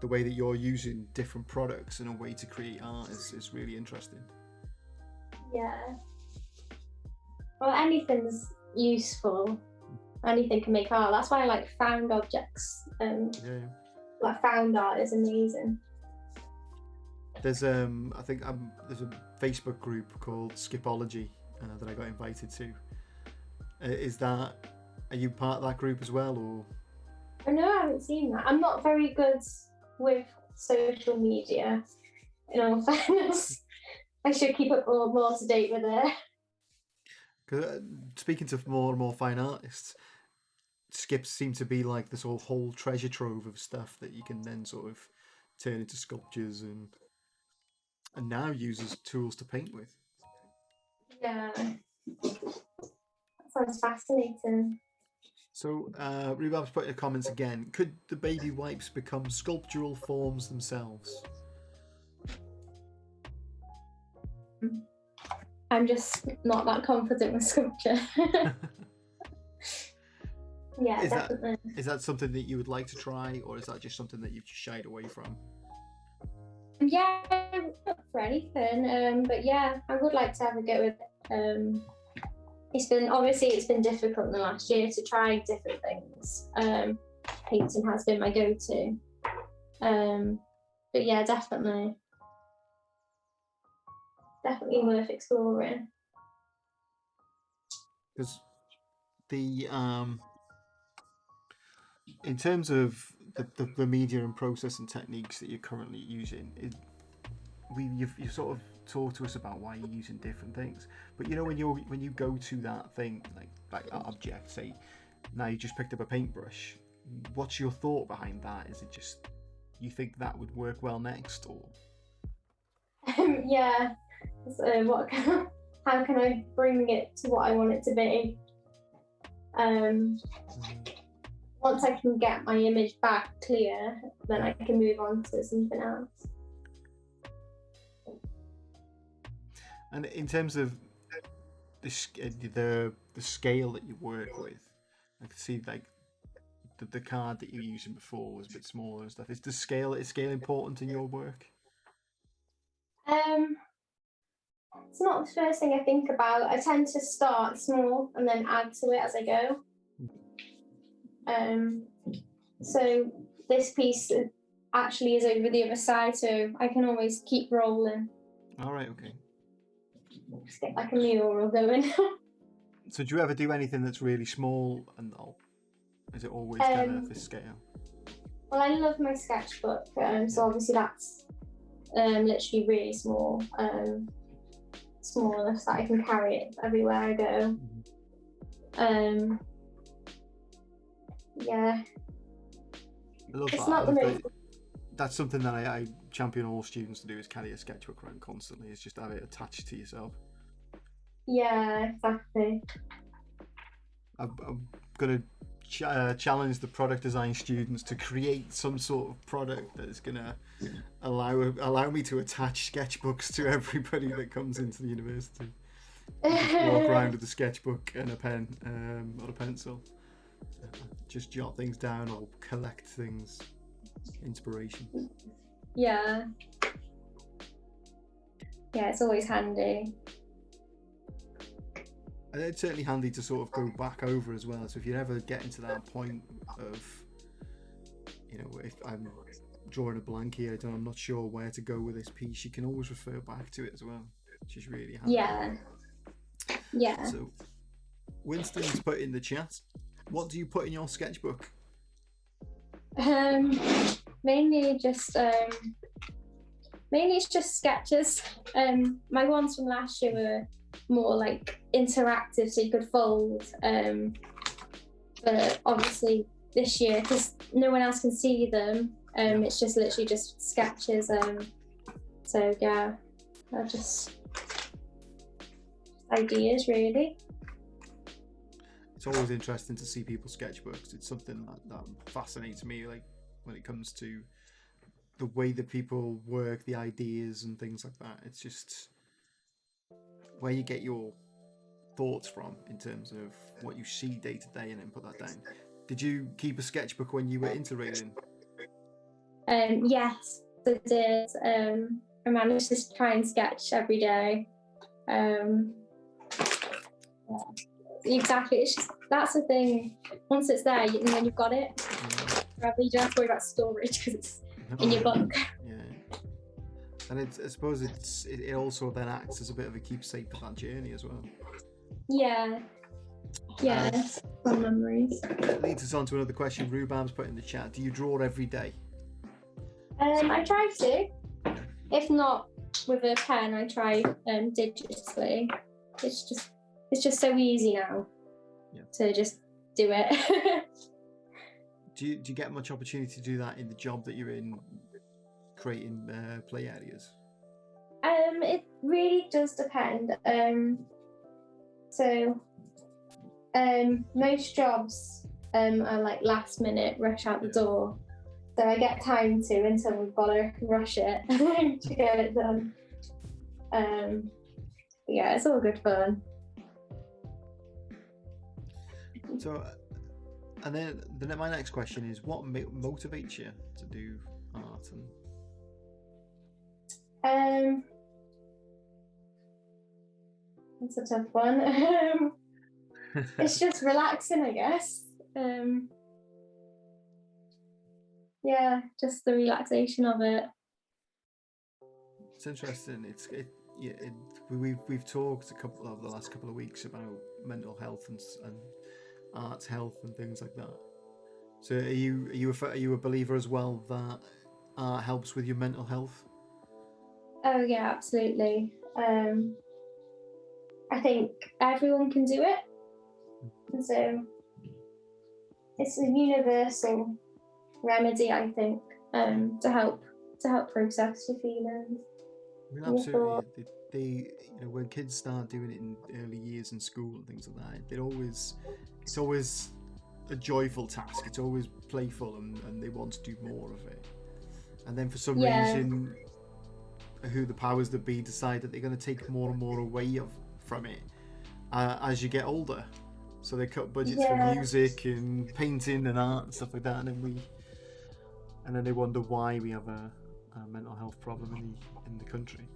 the way that you're using different products in a way to create art is really interesting. Yeah. Well, anything's useful. Anything can make art. That's why I like found objects. Like found art is amazing. There's I think there's a Facebook group called Skipology that I got invited to. Are you part of that group as well, or? Oh, no, I haven't seen that. I'm not very good with social media, in all fairness. I should keep up more to date with it. Because speaking to more and more fine artists, skips seem to be like this whole treasure trove of stuff that you can then sort of turn into sculptures and now use as tools to paint with. Yeah, that sounds fascinating. So, Rhubab's put in the comments again. Could the baby wipes become sculptural forms themselves? I'm just not that confident with sculpture. Yeah, definitely. Is that something that you would like to try, or is that just something that you've just shied away from? Yeah, not for anything. But yeah, I would like to have a go with it. It's been difficult in the last year to try different things. Painting has been my go-to. But yeah, definitely worth exploring. Because in terms of the media and processing techniques that you're currently using, you've sort of talked to us about why you're using different things. But when you go to that thing like that object, say now you just picked up a paintbrush, what's your thought behind that? Is it just you think that would work well next, or? Yeah. So how can I bring it to what I want it to be? Once I can get my image back clear, then I can move on to something else. And in terms of the scale that you work with, I can see like the card that you were using before was a bit smaller and stuff. Is scale important in your work? It's not the first thing I think about. I tend to start small and then add to it as I go. So this piece actually is over the other side, so I can always keep rolling. All right, okay. Just get like a mural going. So do you ever do anything that's really small, and is it always kind of this scale? Well, I love my sketchbook, so obviously that's literally really small, small enough that I can carry it everywhere I go. Yeah. I love it's that. not the most... That's something that I champion all students to do, is carry a sketchbook around constantly. Is just have it attached to yourself. Yeah, exactly. I'm gonna challenge the product design students to create some sort of product that is gonna allow me to attach sketchbooks to everybody that comes into the university. You just walk around with a sketchbook and a pen or a pencil. Just jot things down or collect things. Inspiration. Yeah. Yeah, it's always handy. And it's certainly handy to sort of go back over as well. So if you ever get into that point of, you know, if I'm drawing a blank here, I'm not sure where to go with this piece, you can always refer back to it as well, which is really handy. Yeah. Yeah. So Winston's put in the chat, what do you put in your sketchbook? Mainly it's just sketches. My ones from last year were more like interactive, so you could fold. But obviously this year, because no one else can see them, it's just literally just sketches. So yeah, I just ideas really. It's always interesting to see people's sketchbooks. It's something that fascinates me, like when it comes to the way that people work, the ideas and things like that. It's just where you get your thoughts from in terms of what you see day to day and then put that down. Did you keep a sketchbook when you were interrailing? Yes, I did. I managed to try and sketch every day. Exactly. It's just, that's the thing. Once it's there, and then you've got it. You don't have to worry about storage because it's in your book. Yeah. And I suppose it also then acts as a bit of a keepsake for that journey as well. Yeah. Yeah. Fun memories. That leads us on to another question Rubam's put in the chat. Do you draw every day? I try to. If not with a pen, I try digitally. It's just so easy now to just do it. Do you get much opportunity to do that in the job that you're in, creating play areas? It really does depend. Most jobs are like last minute, rush out the door. So I get time to until we've got to rush it to get it done. Yeah, it's all good fun. So, and then my next question is, what motivates you to do art? It's a tough one. It's just relaxing, I guess. Yeah, just the relaxation of it. It's interesting. We've talked over the last couple of weeks about mental health and arts health and things like that. So are you a believer as well that art helps with your mental health? Oh yeah, absolutely. I think everyone can do it, and so it's a universal remedy, I think, to help process your feelings. I mean, absolutely. When kids start doing it in early years in school and things like that, it's always a joyful task. It's always playful, and they want to do more of it. And then for some reason, who the powers that be decide that they're going to take more and more away from it as you get older. So they cut budgets for music and painting and art and stuff like that, and then they wonder why we have a mental health problem in the country.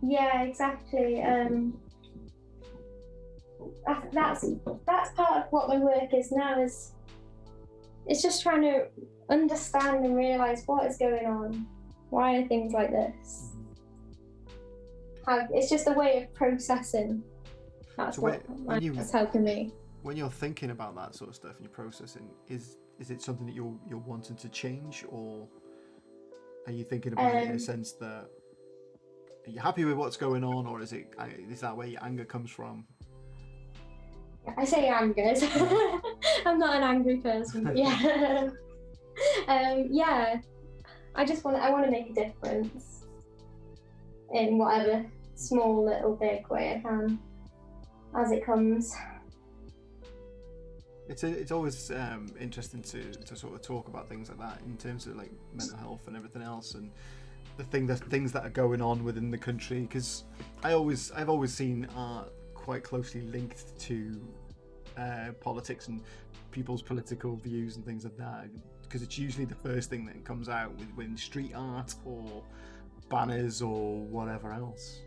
Yeah, exactly. That's part of what my work is now. It's just trying to understand and realise what is going on. Why are things like this? It's just a way of processing. That's that's helping me. When you're thinking about that sort of stuff and you're processing, is it something that you're wanting to change, or are you thinking about it in a sense that are you happy with what's going on, or is that where your anger comes from? I say anger. I'm not an angry person. But yeah. Yeah. I want to make a difference in whatever small, little, big way I can. as it comes. It's always interesting to sort of talk about things like that in terms of like mental health and everything else, and things that are going on within the country, because I've always seen art quite closely linked to politics and people's political views and things like that, because it's usually the first thing that comes out with street art or banners or whatever else,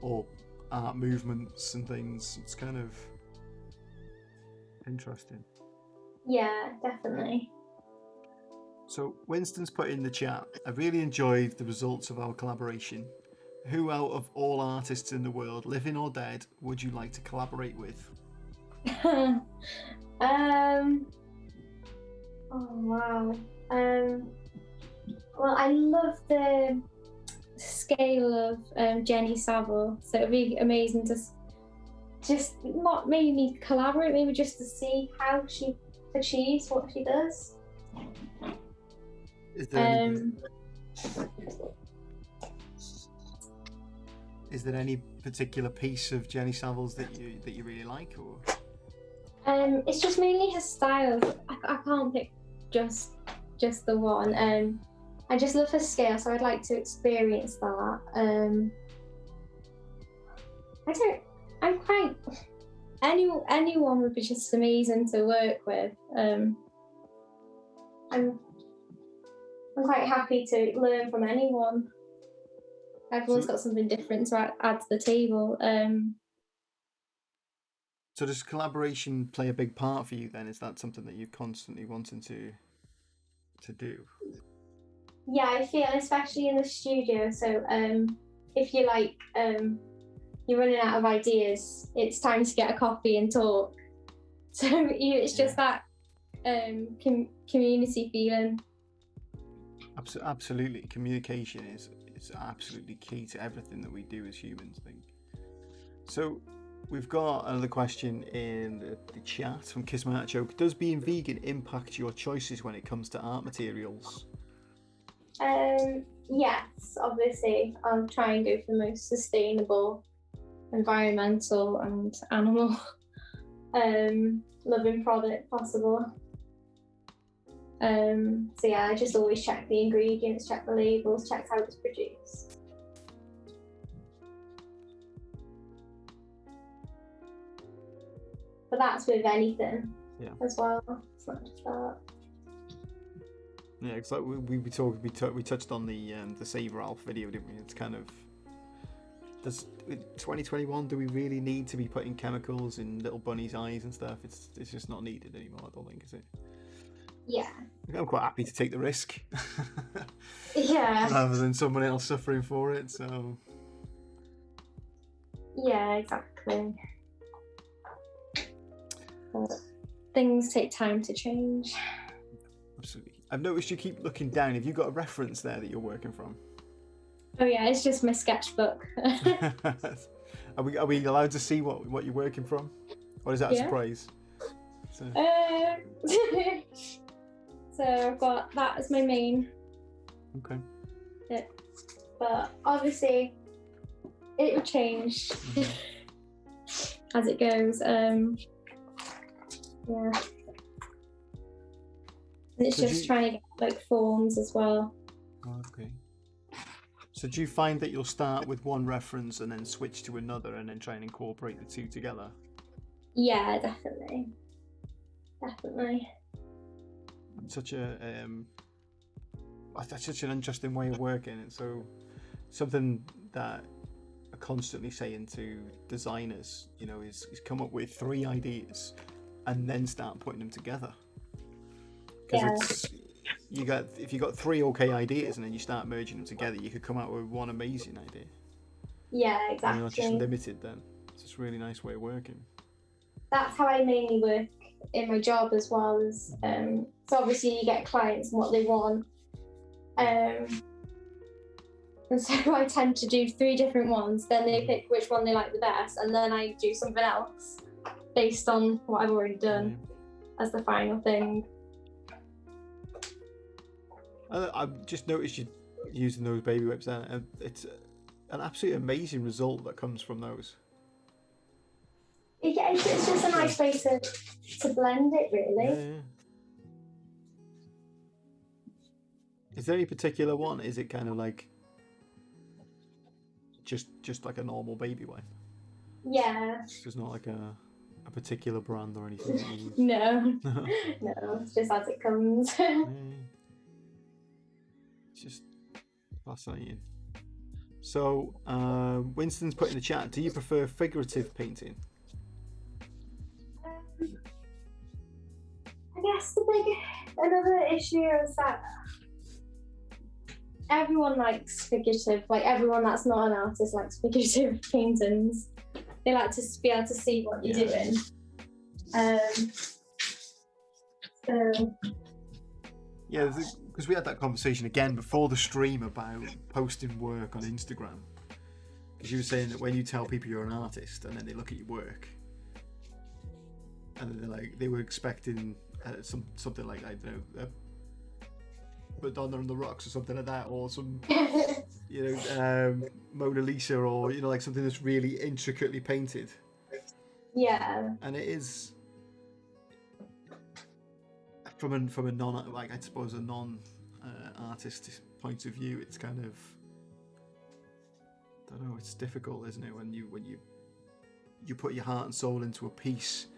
or art movements and things. It's kind of interesting. Yeah, definitely. So Winston's put in the chat, I really enjoyed the results of our collaboration. Who out of all artists in the world, living or dead, would you like to collaborate with? Oh wow. Well, I love the scale of Jenny Savile, so it'd be amazing to just not maybe collaborate, maybe just to see how she achieves what she does. Is there any particular piece of Jenny Savile's that you really like, or? It's just mainly her style. I can't pick just the one. I just love her scale, so I'd like to experience that. Anyone would be just amazing to work with. I'm quite happy to learn from anyone. Everyone's got something different to add to the table. So does collaboration play a big part for you then? Is that something that you're constantly wanting to do? Yeah, I feel, especially in the studio. So if you you're running out of ideas, it's time to get a coffee and talk. So it's just that community feeling. Absolutely, communication is absolutely key to everything that we do as humans, I think. So we've got another question in the chat from Kiss My Artichoke. Does being vegan impact your choices when it comes to art materials? Yes, obviously. I'll try and go for the most sustainable, environmental and animal loving product possible. So yeah, I just always check the ingredients, check the labels, check how it's produced. But that's with anything as well. It's not just that. Yeah, because like we touched on the Save Ralph video, didn't we? It's kind of, does 2021, do we really need to be putting chemicals in little bunnies' eyes and stuff? It's just not needed anymore, I don't think, is it? Yeah. I'm quite happy to take the risk. Yeah. Rather than someone else suffering for it, so. Yeah, exactly. But things take time to change. Absolutely. I've noticed you keep looking down. Have you got a reference there that you're working from? Oh yeah, it's just my sketchbook. Are we allowed to see what you're working from? Or is that a surprise? So I've got that as my main. Okay. Yeah. But obviously it will change as it goes. Yeah. And it's just trying to get forms as well. Okay. So do you find that you'll start with one reference and then switch to another and then try and incorporate the two together? Yeah, definitely. Definitely. That's such an interesting way of working. And so something that I constantly saying to designers, is come up with 3 ideas and then start putting them together. Because if you got 3 okay ideas and then you start merging them together, you could come out with one amazing idea. Yeah, exactly. And you're not just limited then. It's just a really nice way of working. That's how I mainly work in my job as well. As so obviously you get clients and what they want. And so I tend to do 3 different ones, then they pick which one they like the best, and then I do something else based on what I've already done as the final thing. I've just noticed you using those baby whips, and it's an absolutely amazing result that comes from those. it's just a nice way to blend it, really. Yeah. Is there any particular one? Is it kind of like just like a normal baby wipe? Yeah. So it's not like a particular brand or anything that you use? No. No, it's just as it comes. Yeah. It's just fascinating. So, Winston's put in the chat, do you prefer figurative painting? I guess another issue is that everyone likes figurative, like everyone that's not an artist likes figurative paintings. They like to be able to see what you're doing. So Yeah, because we had that conversation again before the stream about posting work on Instagram. Because you were saying that when you tell people you're an artist and then they look at your work, and then they were expecting something like, I don't know, Madonna on the Rocks or something like that, or some Mona Lisa, or like something that's really intricately painted. Yeah. And it is from a non, like I suppose a non artist point of view, it's kind of, I don't know, it's difficult, isn't it, when you put your heart and soul into a piece.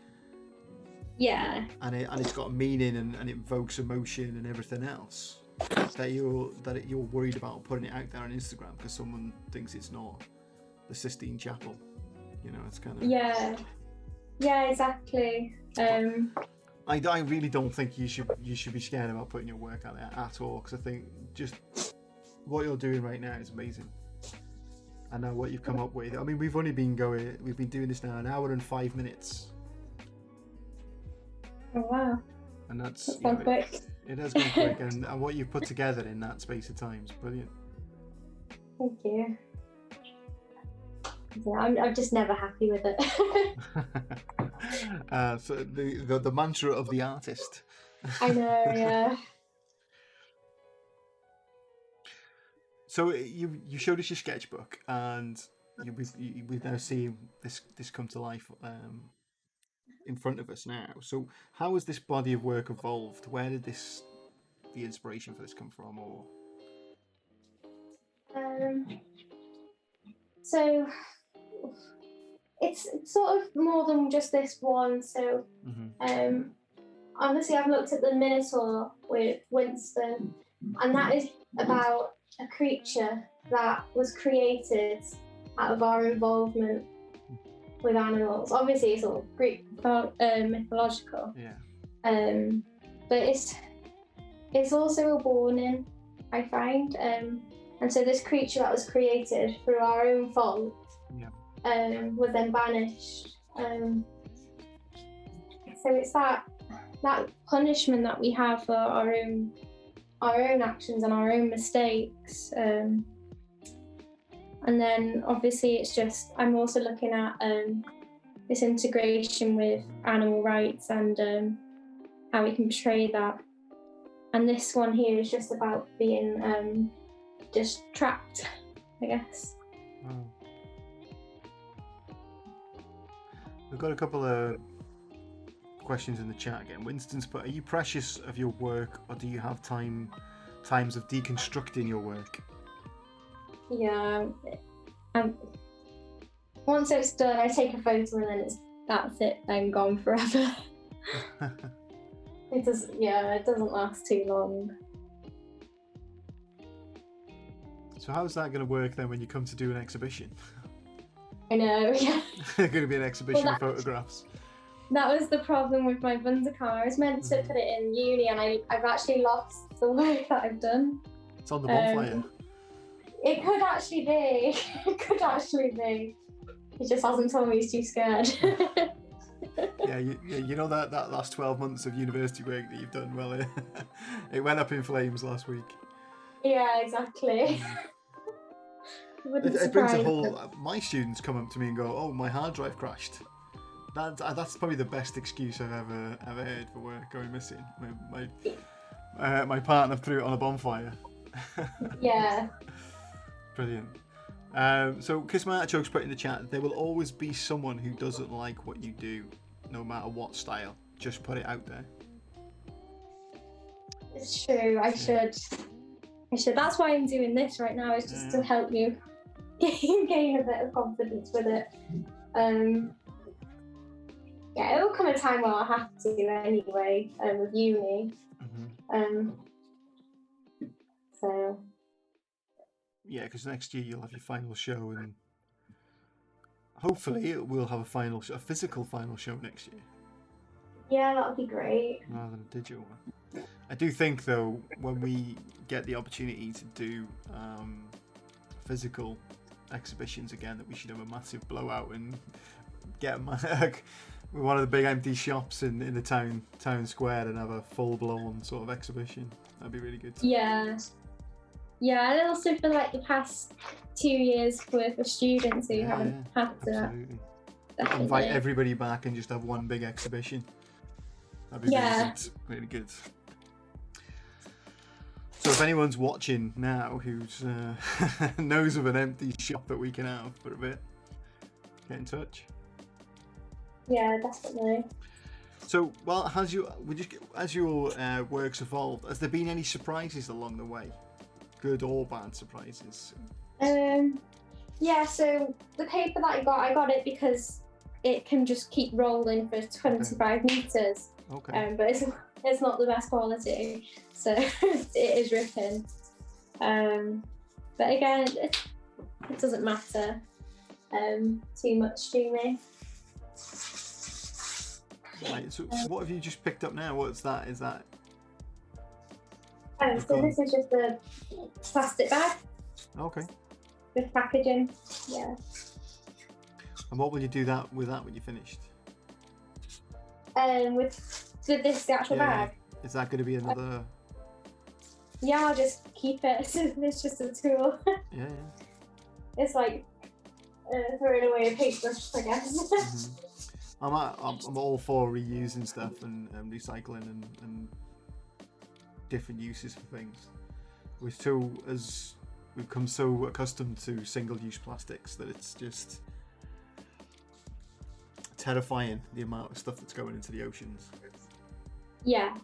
Yeah. And it's got meaning and it evokes emotion and everything else. That you're worried about putting it out there on Instagram because someone thinks it's not the Sistine Chapel. It's kind of... Yeah, exactly. I really don't think you should be scared about putting your work out there at all, because I think just what you're doing right now is amazing. And now what you've come up with. I mean, we've been doing this now an hour and 5 minutes. Oh wow. And that's gone quick. It has gone quick, and what you've put together in that space of time is brilliant. Thank you. Yeah, I'm just never happy with it. So the mantra of the artist. I know, yeah. So you showed us your sketchbook, and we've now seen this come to life in front of us now. So how has this body of work evolved? Where did the inspiration for this come from? Or so it's sort of more than just this one. So obviously I've looked at the Minotaur with Winston, and that is about a creature that was created out of our involvement with animals. Obviously it's all Greek mythological. Yeah. But it's also a warning, I find. And so this creature that was created through our own fault was then banished. So it's that punishment that we have for our own actions and our own mistakes. And then obviously it's just, I'm also looking at this integration with animal rights and how we can portray that. And this one here is just about being just trapped, I guess. Wow. We've got a couple of questions in the chat again. Winston's put, are you precious of your work, or do you have times of deconstructing your work? Yeah. Once it's done, I take a photo and then that's it, then gone forever. It doesn't last too long. So how's that going to work then when you come to do an exhibition? I know, yeah. There's going to be an exhibition of photographs. That was the problem with my Wunderkammer. I was meant to put it in uni, and I've actually lost the work that I've done. It's on the bonfire. It could actually be. It could actually be. He just hasn't told me he's too scared. Yeah, you know that last 12 months of university work that you've done, well, it went up in flames last week. Yeah, exactly. It brings a whole... My students come up to me and go, oh, my hard drive crashed. That's probably the best excuse I've ever heard for work going missing. My partner threw it on a bonfire. Yeah. Brilliant. So Kiss My Artichokes put in the chat, there will always be someone who doesn't like what you do, no matter what style. Just put it out there. It's true. I should. That's why I'm doing this right now. Is just to help you gain a bit of confidence with it. Yeah, it will come a time where I'll have to anyway. With uni. So. Yeah, because next year you'll have your final show, and hopefully we'll have a physical final show next year. Yeah, that would be great. Rather than a digital one. I do think, though, when we get the opportunity to do physical exhibitions again, that we should have a massive blowout and get one of the big empty shops in the town square and have a full-blown sort of exhibition. That'd be really good. Yeah. Yeah, and also for like the past 2 years worth of students who haven't had to. Absolutely. Invite everybody back and just have one big exhibition. That'd be really good. Really good. So if anyone's watching now who's knows of an empty shop that we can have for a bit, get in touch. Yeah, definitely. So, well, as your work's evolved, has there been any surprises along the way? Good or bad surprises? Yeah, so the paper that I got it because it can just keep rolling for 25 meters. Okay. But it's not the best quality, so it is written. But again, it doesn't matter too much to me. Right. So what have you just picked up now? What's that? Is that? So this is just a plastic bag. Okay. With packaging. Yeah. And what will you do with that when you're finished? With this actual bag. Is that going to be another? Yeah, I'll just keep it. It's just a tool. Yeah. It's like throwing away a paintbrush, I guess. I'm all for reusing stuff and recycling and different uses for things. We've become so accustomed to single-use plastics that it's just terrifying the amount of stuff that's going into the oceans. Yeah.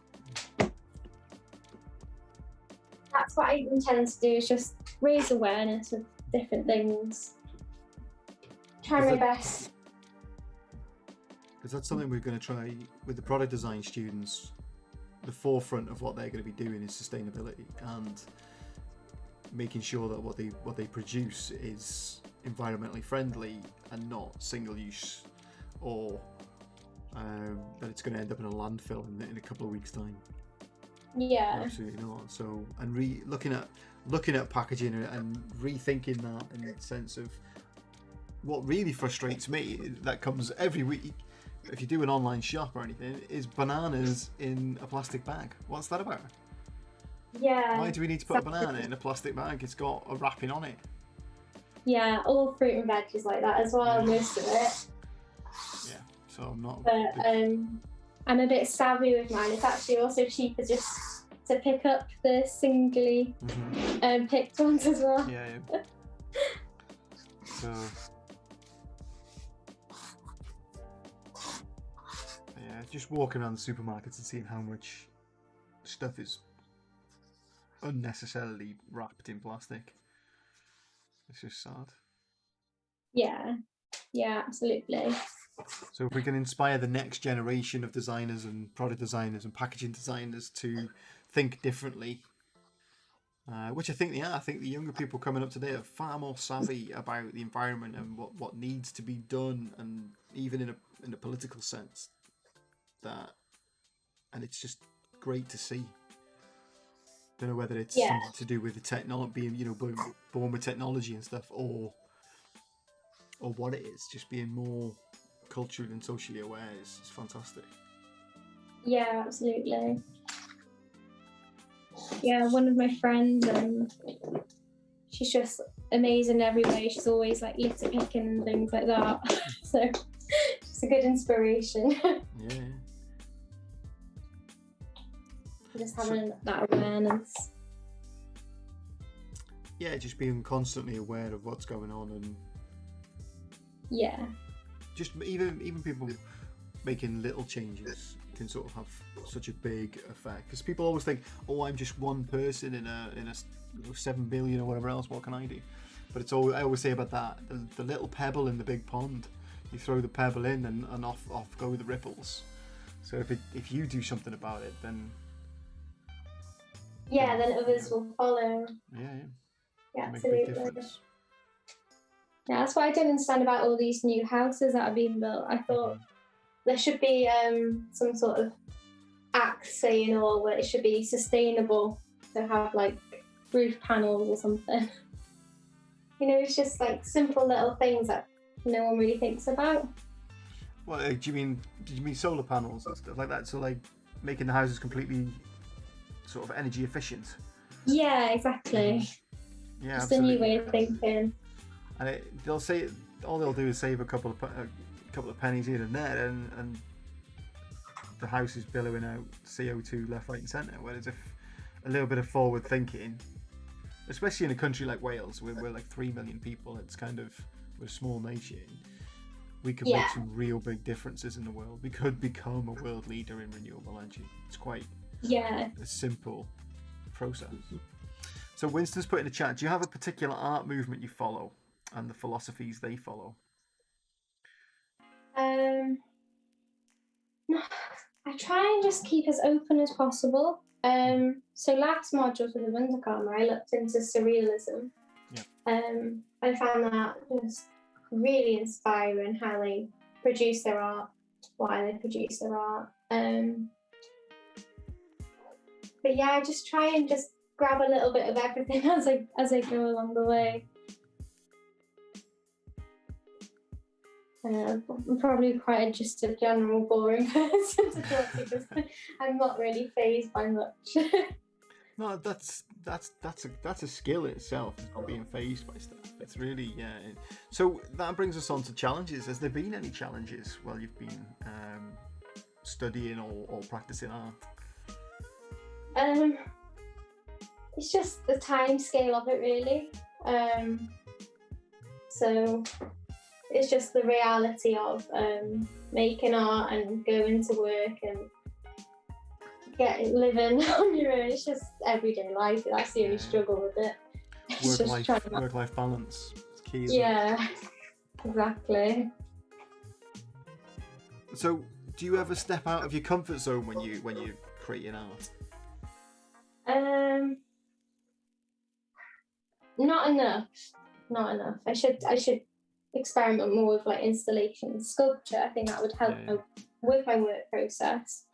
That's what I intend to do, is just raise awareness of different things. Try my best. Because that's something we're going to try with the product design students. The forefront of what they're going to be doing is sustainability and making sure that what they produce is environmentally friendly and not single use, or that it's going to end up in a landfill in a couple of weeks' time. Yeah. Absolutely not. So, and looking at packaging and rethinking that in the sense of what really frustrates me, that comes every week. If you do an online shop or anything, is bananas in a plastic bag. What's that about? Yeah. Why do we need to put a banana in a plastic bag? It's got a wrapping on it. Yeah, all fruit and veg is like that as well, most of it. Yeah, so I'm not. But I'm a bit savvy with mine. It's actually also cheaper just to pick up the singly picked ones as well. Yeah. So. Yeah, just walking around the supermarkets and seeing how much stuff is unnecessarily wrapped in plastic. It's just sad. Yeah, absolutely. So if we can inspire the next generation of designers and product designers and packaging designers to think differently, which I think they are. I think the younger people coming up today are far more savvy about the environment and what needs to be done, and even in a political sense. And it's just great to see. Don't know whether it's something to do with the technology, being born with technology and stuff, or what it is. Just being more culturally and socially aware is fantastic. Yeah, absolutely. Yeah, one of my friends, she's just amazing in every way. She's always like litter picking and things like that. So she's a good inspiration. Yeah. Just having that awareness. yeah, just being constantly aware of what's going on, and Yeah. just even people making little changes can sort of have such a big effect, because people always think, oh, I'm just one person in a 7 billion or whatever else, what can I do? But it's all I always say about that, the little pebble in the big pond, you throw the pebble in and off go the ripples. So if you do something about it, then Then others will follow. yeah, Yeah, make a big absolutely. difference. Yeah, that's what I don't understand about all these new houses that are being built. I thought there should be some sort of act saying, well, it should be sustainable to have like roof panels or something. It's just like simple little things that no one really thinks about. Well, did you mean solar panels and stuff like that? So like making the houses completely sort of energy efficient. Yeah, exactly. Yeah, just absolutely. a new way of thinking. And they'll say all they'll do is save a couple of pennies here and there, and the house is billowing out CO2 left, right, and centre. Whereas if a little bit of forward thinking, especially in a country like Wales, where we're like 3 million people, it's kind of, we're a small nation. We could make some real big differences in the world. We could become a world leader in renewable energy. It's quite a simple process. So Winston's put in the chat, do you have a particular art movement you follow and the philosophies they follow? No, I try and just keep as open as possible. So last module for the Wunderkammer, I looked into surrealism. I found that just really inspiring, how they produce their art, why they produce their art. But yeah, I just try and just grab a little bit of everything as I go along the way. I'm probably quite just a general boring person to talk to, because I'm not really fazed by much. No, that's a skill in itself, not being fazed by stuff. It's really So that brings us on to challenges. Has there been any challenges while you've been studying or practicing art? It's just the time scale of it, really. So it's just the reality of making art and going to work and living on your own. It's just everyday life. That's the only struggle with it. Work-life balance. It's key. Exactly. So, do you ever step out of your comfort zone when you're creating art? Not enough. I should experiment more with like installation, sculpture. I think that would help with my work process,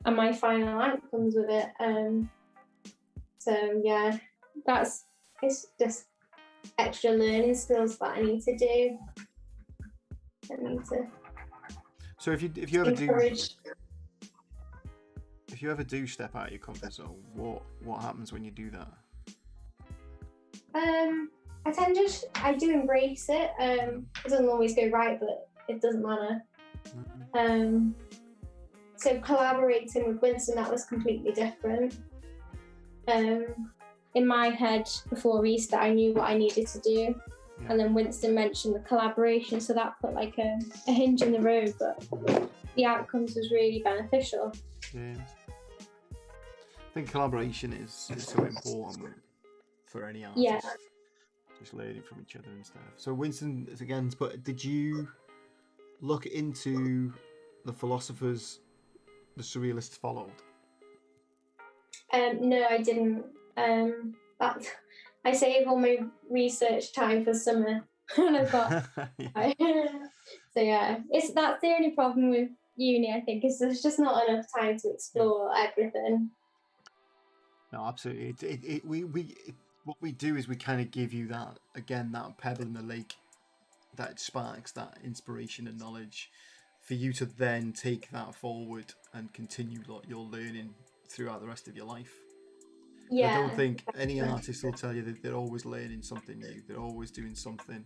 and my final outcomes with it. So yeah, it's just extra learning skills that I need to do. So if you ever do step out of your comfort zone, what happens when you do that? I do embrace it. It doesn't always go right, but it doesn't matter. So collaborating with Winston, that was completely different. In my head before Easter, I knew what I needed to do. And then Winston mentioned the collaboration, so that put like a hinge in the road, but the outcomes was really beneficial. Yeah. I think collaboration is so important for any artist. Yeah. Just learning from each other and stuff. So Winston is again, but did you look into the philosophers the surrealists followed? No, I didn't. I save all my research time for summer, and I've got. So yeah, that's the only problem with uni. I think is there's just not enough time to explore everything. No, absolutely. What we do is we kind of give you that pebble in the lake that sparks that inspiration and knowledge for you to then take that forward and continue your learning throughout the rest of your life. Yeah, I don't think any artist will tell you that they're always learning something new. They're always doing something,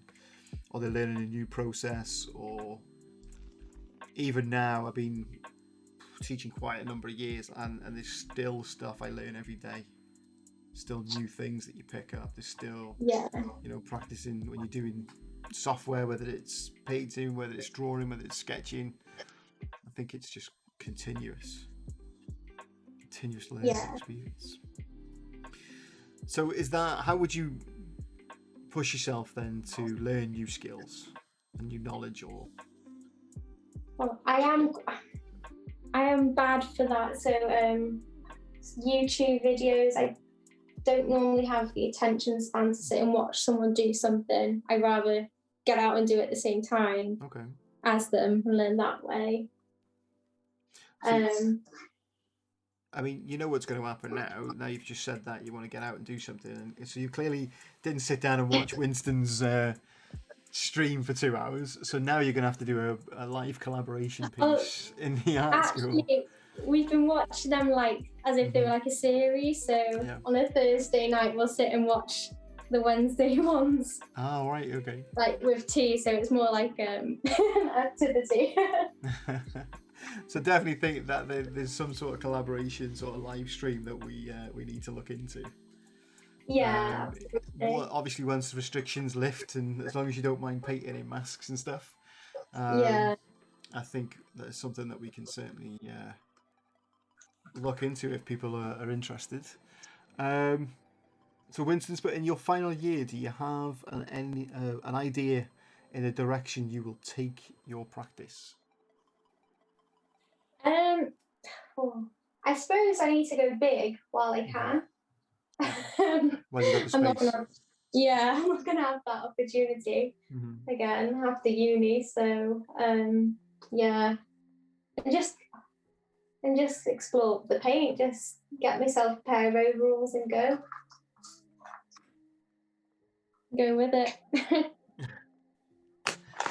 or they're learning a new process. Or even now, I've been teaching quite a number of years, and there's still stuff I learn every day. still new things that you pick up. There's still, Yeah. practicing when you're doing software, whether it's painting, whether it's drawing, whether it's sketching. I think it's just continuous learning experience. So how would you push yourself then to learn new skills and new knowledge? Or Well, I am bad for that. So YouTube videos, I don't normally have the attention span to sit and watch someone do something. I'd rather get out and do it at the same time as them and learn that way. I mean, you know what's going to happen now. Now you've just said that you want to get out and do something, and so you clearly didn't sit down and watch Winston's stream for 2 hours. So now you're going to have to do a live collaboration piece in the art school. We've been watching them like as if they were like a series. So on a Thursday night, we'll sit and watch the Wednesday ones. Oh, right, okay. Like with tea, so it's more like an activity. So definitely think that there's some sort of collaboration, sort of live stream that we need to look into. Yeah. Well, obviously, once restrictions lift, and as long as you don't mind painting in masks and stuff, I think that's something that we can certainly look into if people are interested. So, Winston, but in your final year, do you have an idea in a direction you will take your practice? I suppose I need to go big while I can. Well, you got the space. I'm not gonna have that opportunity again after uni. So and just explore the paint. Just get myself a pair of overalls and go with it.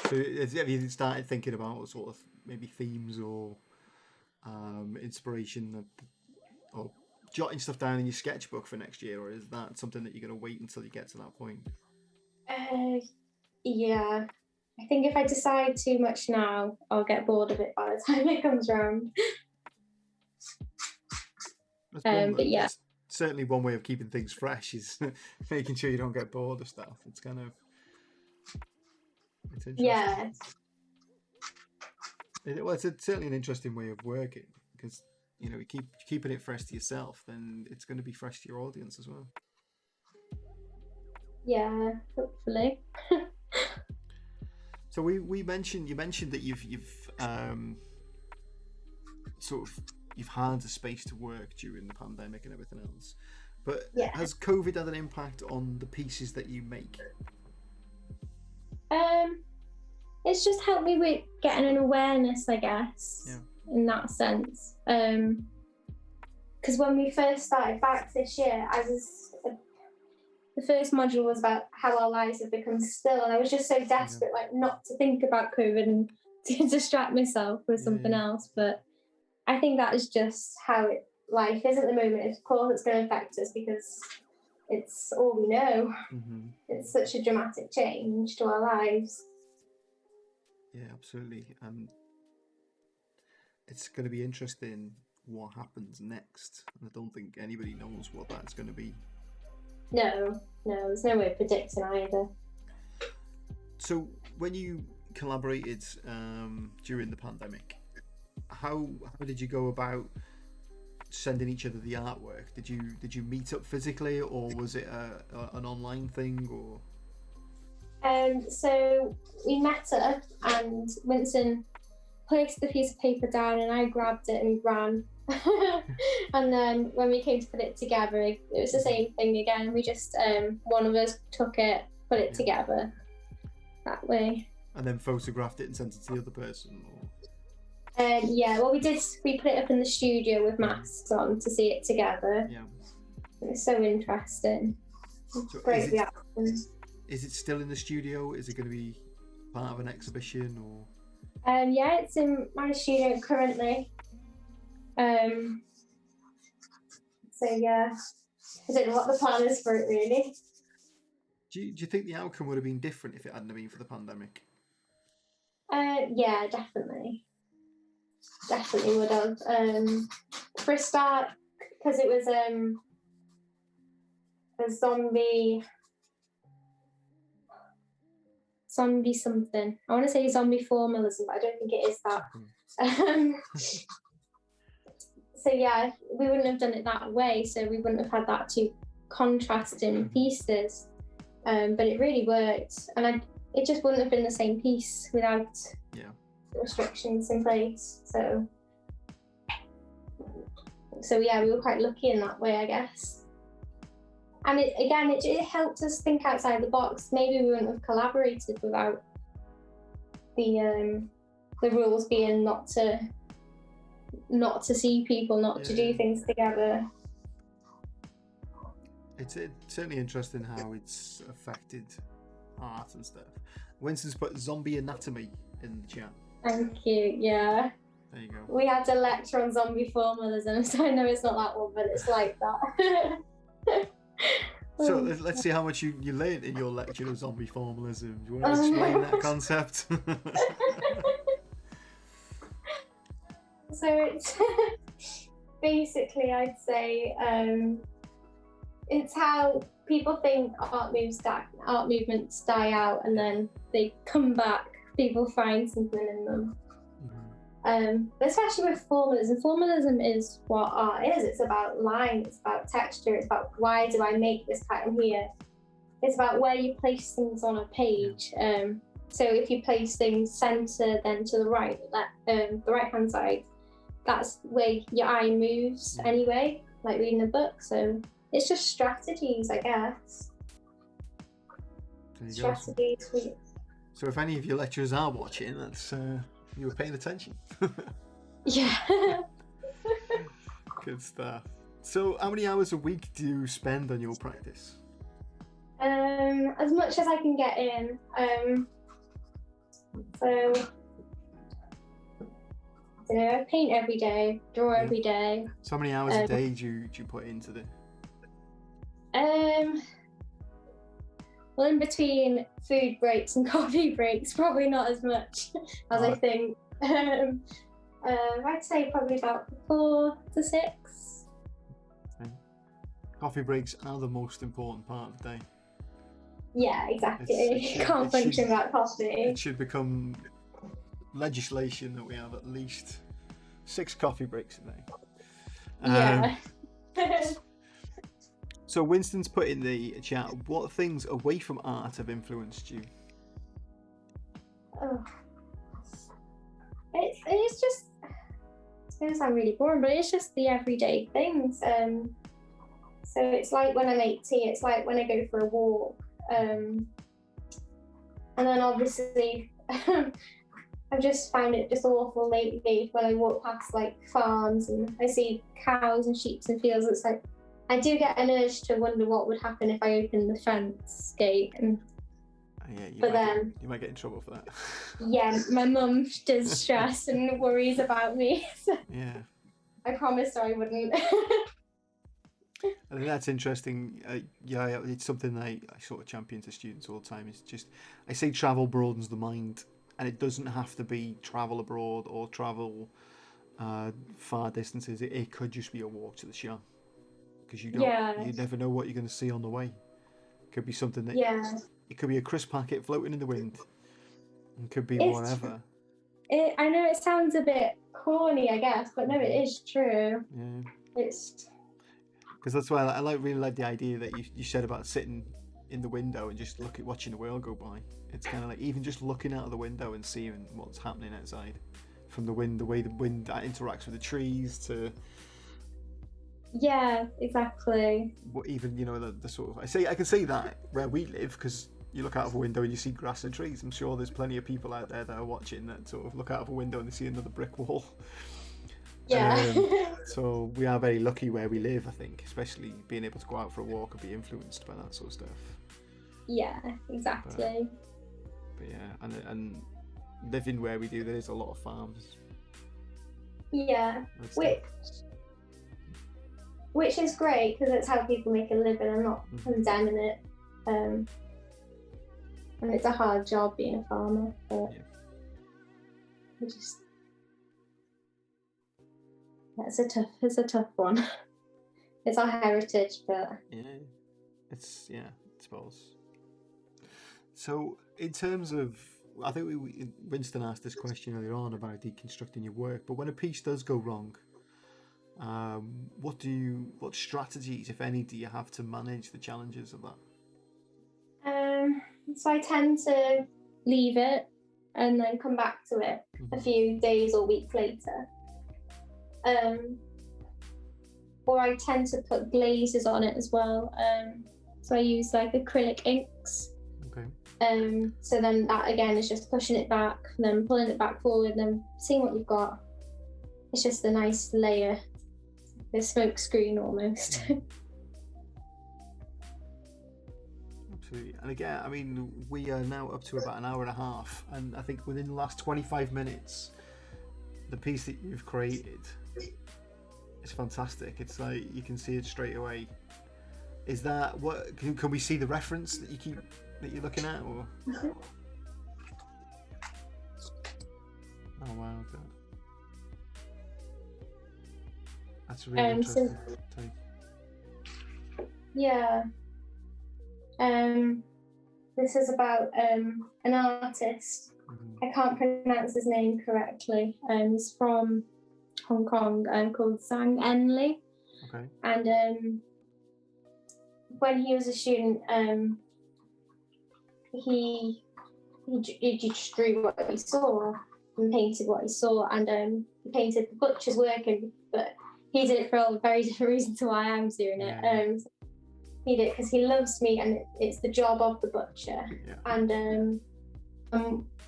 So have you started thinking about sort of maybe themes or inspiration or jotting stuff down in your sketchbook for next year, or is that something that you're going to wait until you get to that point? Yeah, I think if I decide too much now, I'll get bored of it by the time it comes around. But yeah, that's certainly one way of keeping things fresh is making sure you don't get bored of stuff. It's kind of yeah. Well, it's certainly an interesting way of working because you keep keeping it fresh to yourself, then it's going to be fresh to your audience as well. Yeah, hopefully. So you mentioned that you've you've had a space to work during the pandemic and everything else, but has COVID had an impact on the pieces that you make? It's just helped me with getting an awareness, I guess, in that sense. Because when we first started back this year, the first module was about how our lives have become still, and I was just so desperate, like not to think about COVID and to distract myself with something else. But I think that is just how life is at the moment. Of course, it's going to affect us because it's all we know. It's such a dramatic change to our lives. Yeah, absolutely. It's going to be interesting what happens next. I don't think anybody knows what that's going to be. No, there's no way of predicting either. So when you collaborated during the pandemic, how did you go about sending each other the artwork? Did you meet up physically, or was it an online thing, or? So we met up and Winston placed the piece of paper down and I grabbed it and ran. And then when we came to put it together, it was the same thing again. We just one of us took it, put it together that way. And then photographed it and sent it to the other person? Well, we put it up in the studio with masks on to see it together. Yeah. It was so interesting. So great reaction. Is it still in the studio? Is it going to be part of an exhibition, or? It's in my studio currently. So yeah, I don't know what the plan is for it really. Do you think the outcome would have been different if it hadn't been for the pandemic? Yeah, definitely would have. For a start, because it was a zombie something. I want to say zombie formalism, but I don't think it is that. So yeah, we wouldn't have done it that way, so we wouldn't have had that two contrasting pieces. But it really worked, and it just wouldn't have been the same piece without the restrictions in place. So yeah, we were quite lucky in that way, I guess. And it helped us think outside the box. Maybe we wouldn't have collaborated without the rules being not to see people, not to do things together. It's certainly interesting how it's affected art and stuff. Winston's put zombie anatomy in the chat. Thank you. Yeah. There you go. We had a lecture on zombie formalism, so I know it's not that one, but it's like that. So let's see how much you learned in your lecture of zombie formalism. Do you want to explain that concept? So it's basically, I'd say, it's how people think art movements die out, and then they come back. People find something in them. Especially with formalism. Formalism is what art is. It's about line, it's about texture, it's about why do I make this pattern here. It's about where you place things on a page. So if you place things center, then to the right, the right hand side, that's where your eye moves anyway, like reading a book. So it's just strategies, I guess. Strategies. So if any of your lecturers are watching, that's you were paying attention. Yeah. Good stuff. So how many hours a week do you spend on your practice? As much as I can get in. So I don't know, I paint every day, draw every day. So how many hours a day do you put into the? Well, in between food breaks and coffee breaks, probably not as much as I think. I'd say probably about 4 to 6. Okay. Coffee breaks are the most important part of the day. Yeah, exactly. You can't function without coffee. It should become legislation that we have at least 6 coffee breaks a day. Yeah. So Winston's put in the chat, what things away from art have influenced you? Oh. It's just, it's going to sound really boring, but it's just the everyday things. So it's like when I make tea, it's like when I go for a walk. And then obviously, I've just found it just awful lately when I walk past like farms and I see cows and sheep and fields. It's like, I do get an urge to wonder what would happen if I opened the fence gate. And you might get in trouble for that. Yeah, my mum does stress and worries about me. So yeah. I promised her I wouldn't. I think that's interesting. It's something I sort of champion to students all the time. It's just, I say travel broadens the mind, and it doesn't have to be travel abroad or travel far distances. It could just be a walk to the shop, because you never know what you're going to see on the way. It could be something that it could be a crisp packet floating in the wind. It could be whatever. I know it sounds a bit corny, I guess, but no, it is true. Yeah. It's because that's why I really like the idea that you said about sitting in the window and just watching the world go by. It's kind of like even just looking out of the window and seeing what's happening outside from the wind, the way the wind interacts with the trees to. Yeah, exactly. Even the sort of I can say that where we live, because you look out of a window and you see grass and trees. I'm sure there's plenty of people out there that are watching that sort of look out of a window and they see another brick wall. Yeah. So we are very lucky where we live, I think, especially being able to go out for a walk and be influenced by that sort of stuff. Yeah, exactly. But yeah, and living where we do, there is a lot of farms. Yeah, which is great because it's how people make a living. I'm not condemning it. And it's a hard job being a farmer, but it's a tough one. It's our heritage, but It's I suppose. So in terms of, I think Winston asked this question earlier on about deconstructing your work, but when a piece does go wrong, what strategies, if any, do you have to manage the challenges of that? So I tend to leave it and then come back to it a few days or weeks later. Or I tend to put glazes on it as well. So I use like acrylic inks. Okay. So then that again is just pushing it back, and then pulling it back forward, and then seeing what you've got. It's just a nice layer, a smoke screen almost. Absolutely. And again, I mean, we are now up to about an hour and a half, and I think within the last 25 minutes, the piece that you've created is fantastic. It's like you can see it straight away. Is that what? Can we see the reference that you're looking at? Or? Oh wow, okay. That's really interesting. Yeah. This is about an artist. I can't pronounce his name correctly. He's from Hong Kong, called Zhang Enli. Okay. And when he was a student, he just drew what he saw and painted what he saw, and he painted the butcher's working, but he did it for a very different reason to why I'm doing it. Yeah. He did it because he loves meat, and it's the job of the butcher. Yeah. And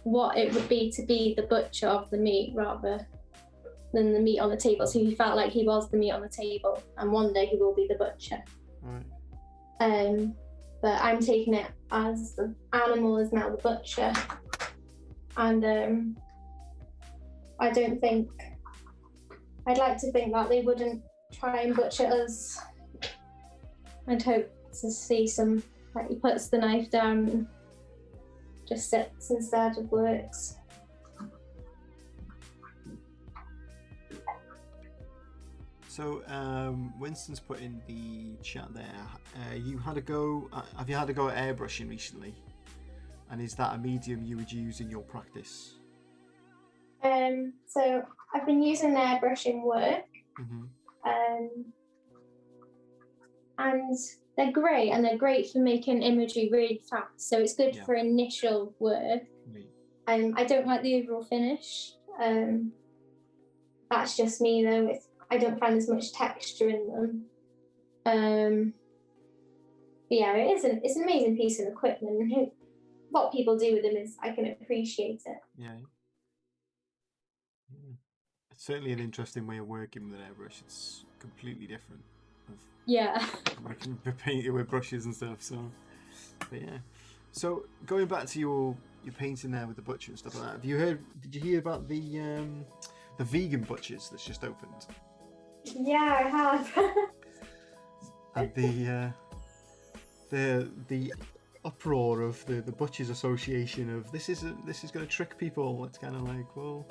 what it would be to be the butcher of the meat rather than the meat on the table. So he felt like he was the meat on the table, and one day he will be the butcher. Right. But I'm taking it as the animal is now the butcher, and I'd like to think that they wouldn't try and butcher us. I'd hope to see some, like, he puts the knife down and just sits instead of works. So Winston's put in the chat there. Have you had a go at airbrushing recently? And is that a medium you would use in your practice? So I've been using airbrushing work. And they're great, and they're great for making imagery really fast. So it's good for initial work. I don't like the overall finish. That's just me though. I don't find as much texture in them. Yeah, it's an amazing piece of equipment. What people do with them is, I can appreciate it. Yeah. It's certainly an interesting way of working with an airbrush. It's completely different. Yeah. We can paint it with brushes and stuff. So, but yeah. So going back to your painting there with the butcher and stuff like that. Did you hear about the vegan butchers that's just opened? Yeah, I have. And the uproar of the Butchers Association of this is going to trick people. It's kind of like, well,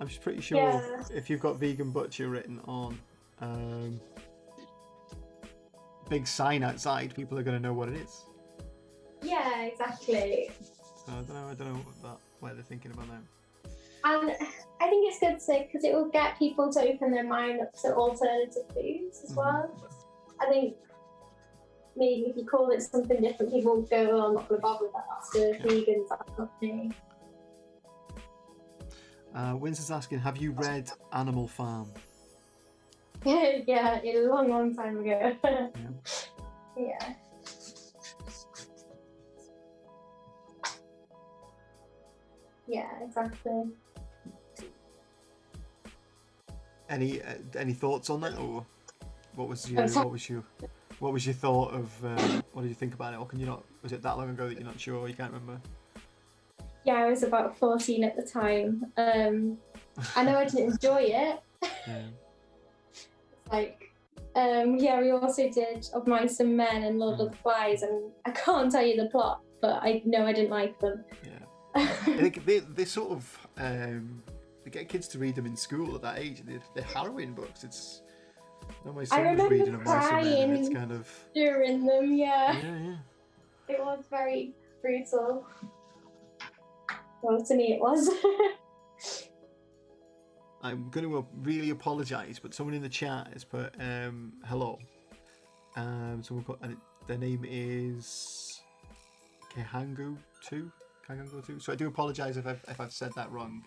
I'm just pretty sure if you've got vegan butcher written on big sign outside, people are going to know what it is. Yeah, exactly. So I don't know what they're thinking about that. And I think it's good because it will get people to open their mind up to alternative foods as well. I think maybe if you call it something different, people will go, oh, I'm not going to bother with that. That's for vegans, that's not me. Winston's asking, have you read Animal Farm? Yeah, a long time ago. Yeah. Yeah, exactly. Any thoughts on that, or what was your thought of what did you think about it, or can you not? Was it that long ago that you're not sure? You can't remember? Yeah, I was about 14 at the time. I know I didn't enjoy it. We also did Of Mice and Men and Lord of the Flies, and I can't tell you the plot, but I know I didn't like them. They sort of they get kids to read them in school at that age. They're harrowing books. My I son was remember reading a Mice and Men, and it's crying kind of during them. Yeah, yeah. it was very brutal. Well, to me, it was. I'm going to really apologise, but someone in the chat has put hello. Someone put their name is Kehangu2. Kehangu2. So I do apologise if I've said that wrong.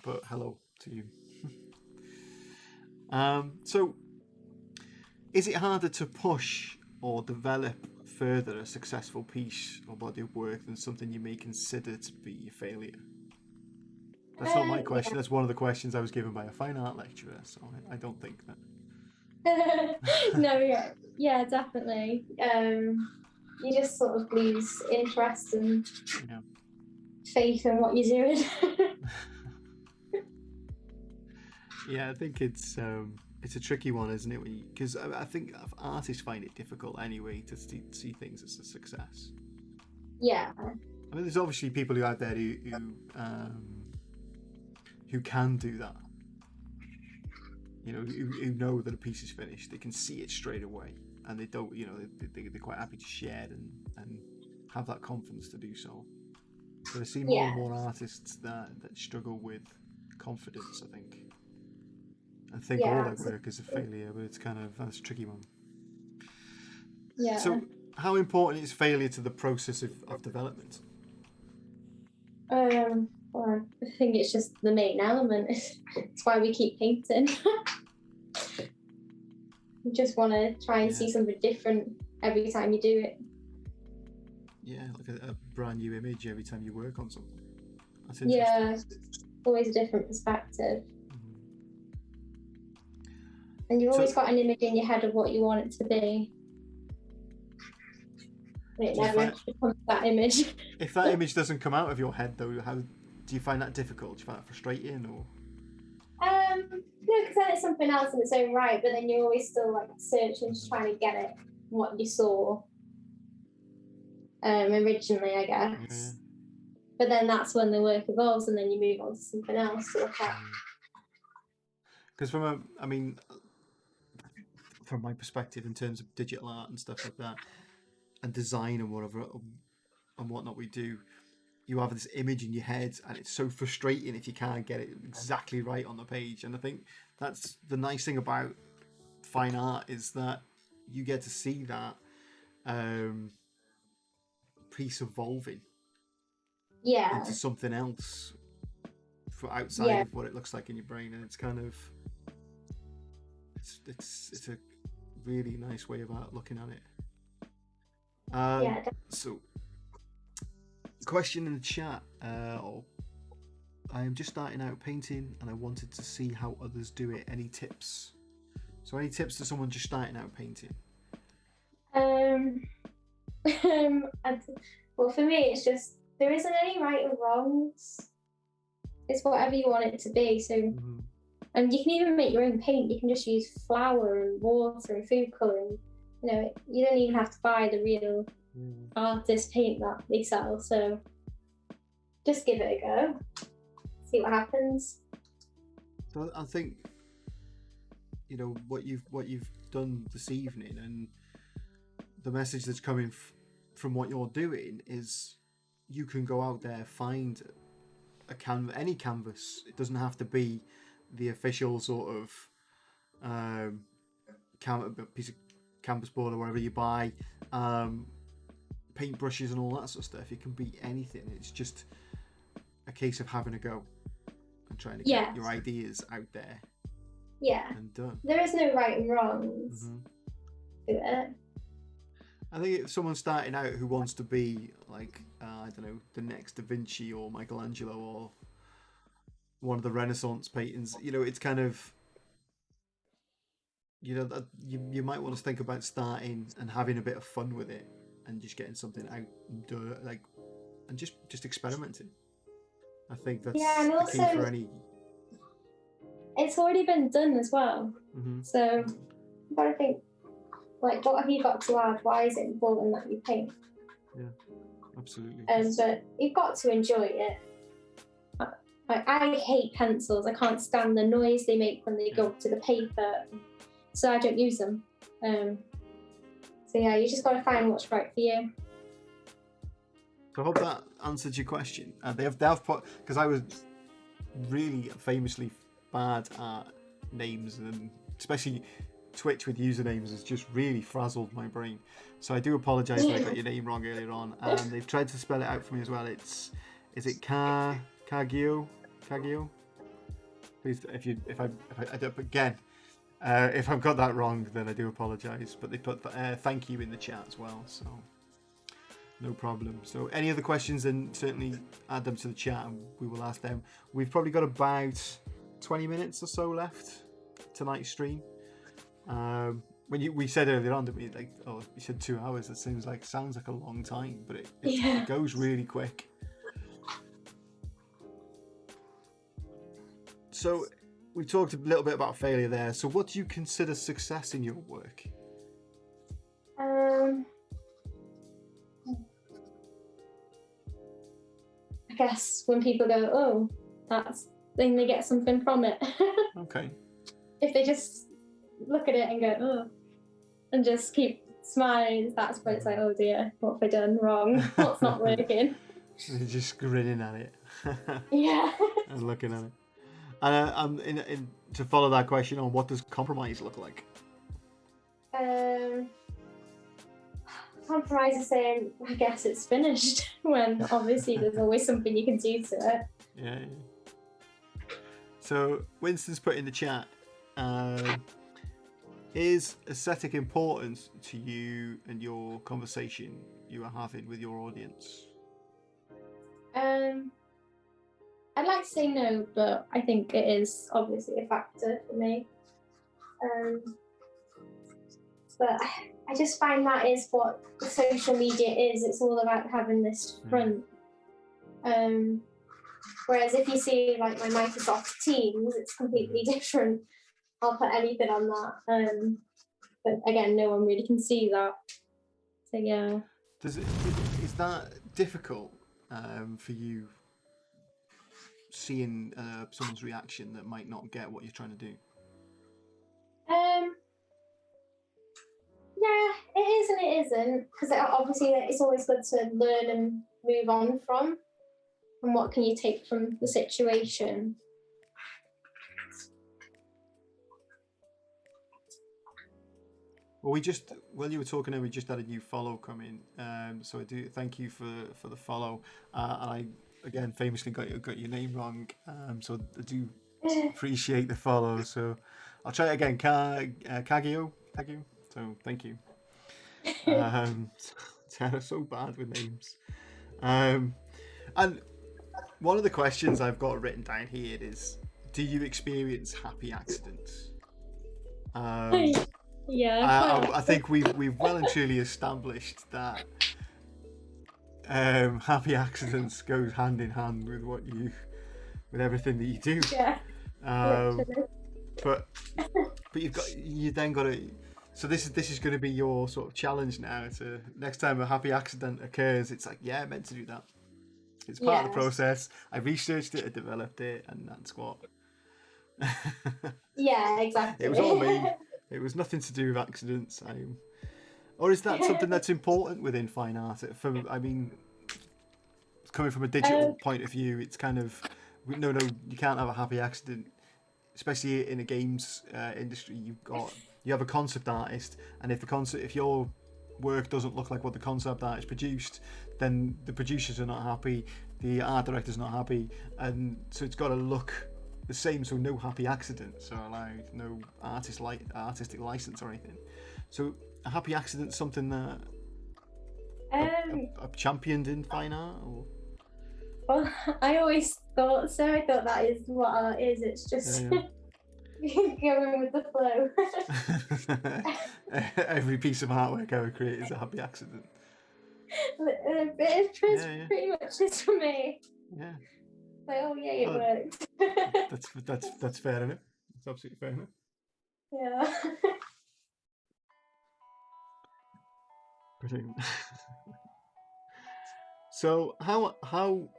But hello to you. So is it harder to push or develop further a successful piece or body of work than something you may consider to be a failure? That's not my question. Yeah. That's one of the questions I was given by a fine art lecturer, so I don't think that. No, yeah, definitely. You just sort of lose interest and faith in what you're doing. Yeah, I think it's a tricky one, isn't it? Because I think artists find it difficult anyway to see things as a success. Yeah. I mean, there's obviously people out there who can do that. You know, who know that a piece is finished. They can see it straight away, and they don't. You know, they're quite happy to share and have that confidence to do so. But I see more and more artists that struggle with confidence, I think, and think all their work is a failure. But it's that's a tricky one. Yeah. So, how important is failure to the process of development? Well, I think it's just the main element. It's why we keep painting. You just want to try and see something different every time you do it. Yeah, like a brand new image every time you work on something. That's interesting. Yeah, always a different perspective. And you've always got an image in your head of what you want it to be. And it never becomes that image. If that image doesn't come out of your head, though, how do you find that difficult? Do you find that frustrating, or? No, because then it's something else in its own right. But then you're always still like searching, just trying to get it, what you saw originally, I guess. Yeah. But then that's when the work evolves, and then you move on to something else to look at. Because from my perspective, in terms of digital art and stuff like that, and design and whatever and whatnot we do, you have this image in your head, and it's so frustrating if you can't get it exactly right on the page. And I think that's the nice thing about fine art, is that you get to see that piece evolving into something else for outside of what it looks like in your brain, and it's it's a really nice way of looking at it. So, question in the chat. I am just starting out painting, and I wanted to see how others do it. Any tips? So, any tips to someone just starting out painting? Well, for me, it's just there isn't any right or wrongs. It's whatever you want it to be. So, and you can even make your own paint. You can just use flour and water and food coloring. You know, you don't even have to buy the real artist paint that they sell. So, just give it a go. See what happens. So I think, you know, what you've done this evening, and the message that's coming from what you're doing is, you can go out there, find any canvas. It doesn't have to be the official sort of piece of canvas board or whatever you buy, paint brushes and all that sort of stuff. It can be anything. It's just a case of having a go and trying to get your ideas out there. Yeah. And done. There is no right and wrongs to it. I think if someone's starting out who wants to be like, I don't know, the next Da Vinci or Michelangelo or one of the Renaissance paintings, you know, it's kind of, you know, you might want to think about starting and having a bit of fun with it, and just getting something out and do it, like, and just experimenting. I think that's the key for any. It's already been done as well, so you've got to think, like, what have you got to add? Why is it important that you paint? Yeah, absolutely. But you've got to enjoy it. I hate pencils. I can't stand the noise they make when they go to the paper. so I don't use them. So yeah, you just got to find what's right for you. So I hope that answered your question. They have put, because I was really famously bad at names, and especially Twitch with usernames has just really frazzled my brain. So I do apologise that I got your name wrong earlier on, and they've tried to spell it out for me as well. Is it Kagio? Please, if I again, if I've got that wrong, then I do apologise. But they put thank you in the chat as well, so no problem. So any other questions, then certainly add them to the chat and we will ask them. We've probably got about 20 minutes or so left tonight's stream. When we said earlier on that you said 2 hours, that sounds like a long time, but it goes really quick. So we talked a little bit about failure there. So what do you consider success in your work? I guess when people go, oh, then they get something from it. Okay. If they just look at it and go, oh, and just keep smiling, that's when it's like, oh dear, what have I done wrong? What's not working? They're just grinning at it. Yeah. And looking at it. And to follow that question on, what does compromise look like? Compromise is saying, I guess it's finished, when obviously there's always something you can do to it. Yeah. So Winston's put in the chat, is aesthetic important to you and your conversation you are having with your audience? I'd like to say no, but I think it is obviously a factor for me. But I just find that is what social media is. It's all about having this front. Whereas if you see like my Microsoft Teams, it's completely different. I'll put anything on that. But again, no one really can see that. So yeah. Is that difficult for you, seeing someone's reaction that might not get what you're trying to do? Yeah, it is and it isn't, because obviously it's always good to learn and move on from. And what can you take from the situation? Well, while you were talking, we just had a new follow come in. So I do thank you for the follow. And I again famously got your name wrong. So I do appreciate the follow. So I'll try it again. Kagio. So thank you. Sarah's so bad with names. And one of the questions I've got written down here is, do you experience happy accidents? Yeah. I think we've well and truly established that happy accidents goes hand in hand with everything that you do. Yeah. But you then got to. So this is going to be your sort of challenge now. To next time a happy accident occurs, it's like, yeah, I meant to do that. It's part of the process. I researched it, I developed it, and that's what. Yeah, exactly. It was all me. It was nothing to do with accidents. Or is that something that's important within fine art? Coming from a digital point of view, it's kind of no, you can't have a happy accident, especially in a games industry. You have a concept artist, and if your work doesn't look like what the concept artist produced, then the producers are not happy, the art director's not happy, and so it's got to look the same. So no happy accidents are allowed, no artistic license or anything. So a happy accident, something that I've championed in fine art. Or? Well, I always thought so. I thought that is what art is. It's just going with the flow. Every piece of artwork I ever create is a happy accident. It pretty much is for me. Yeah. Like, oh yeah, it worked. That's fair enough. That's absolutely fair enough. Yeah. Brilliant. So how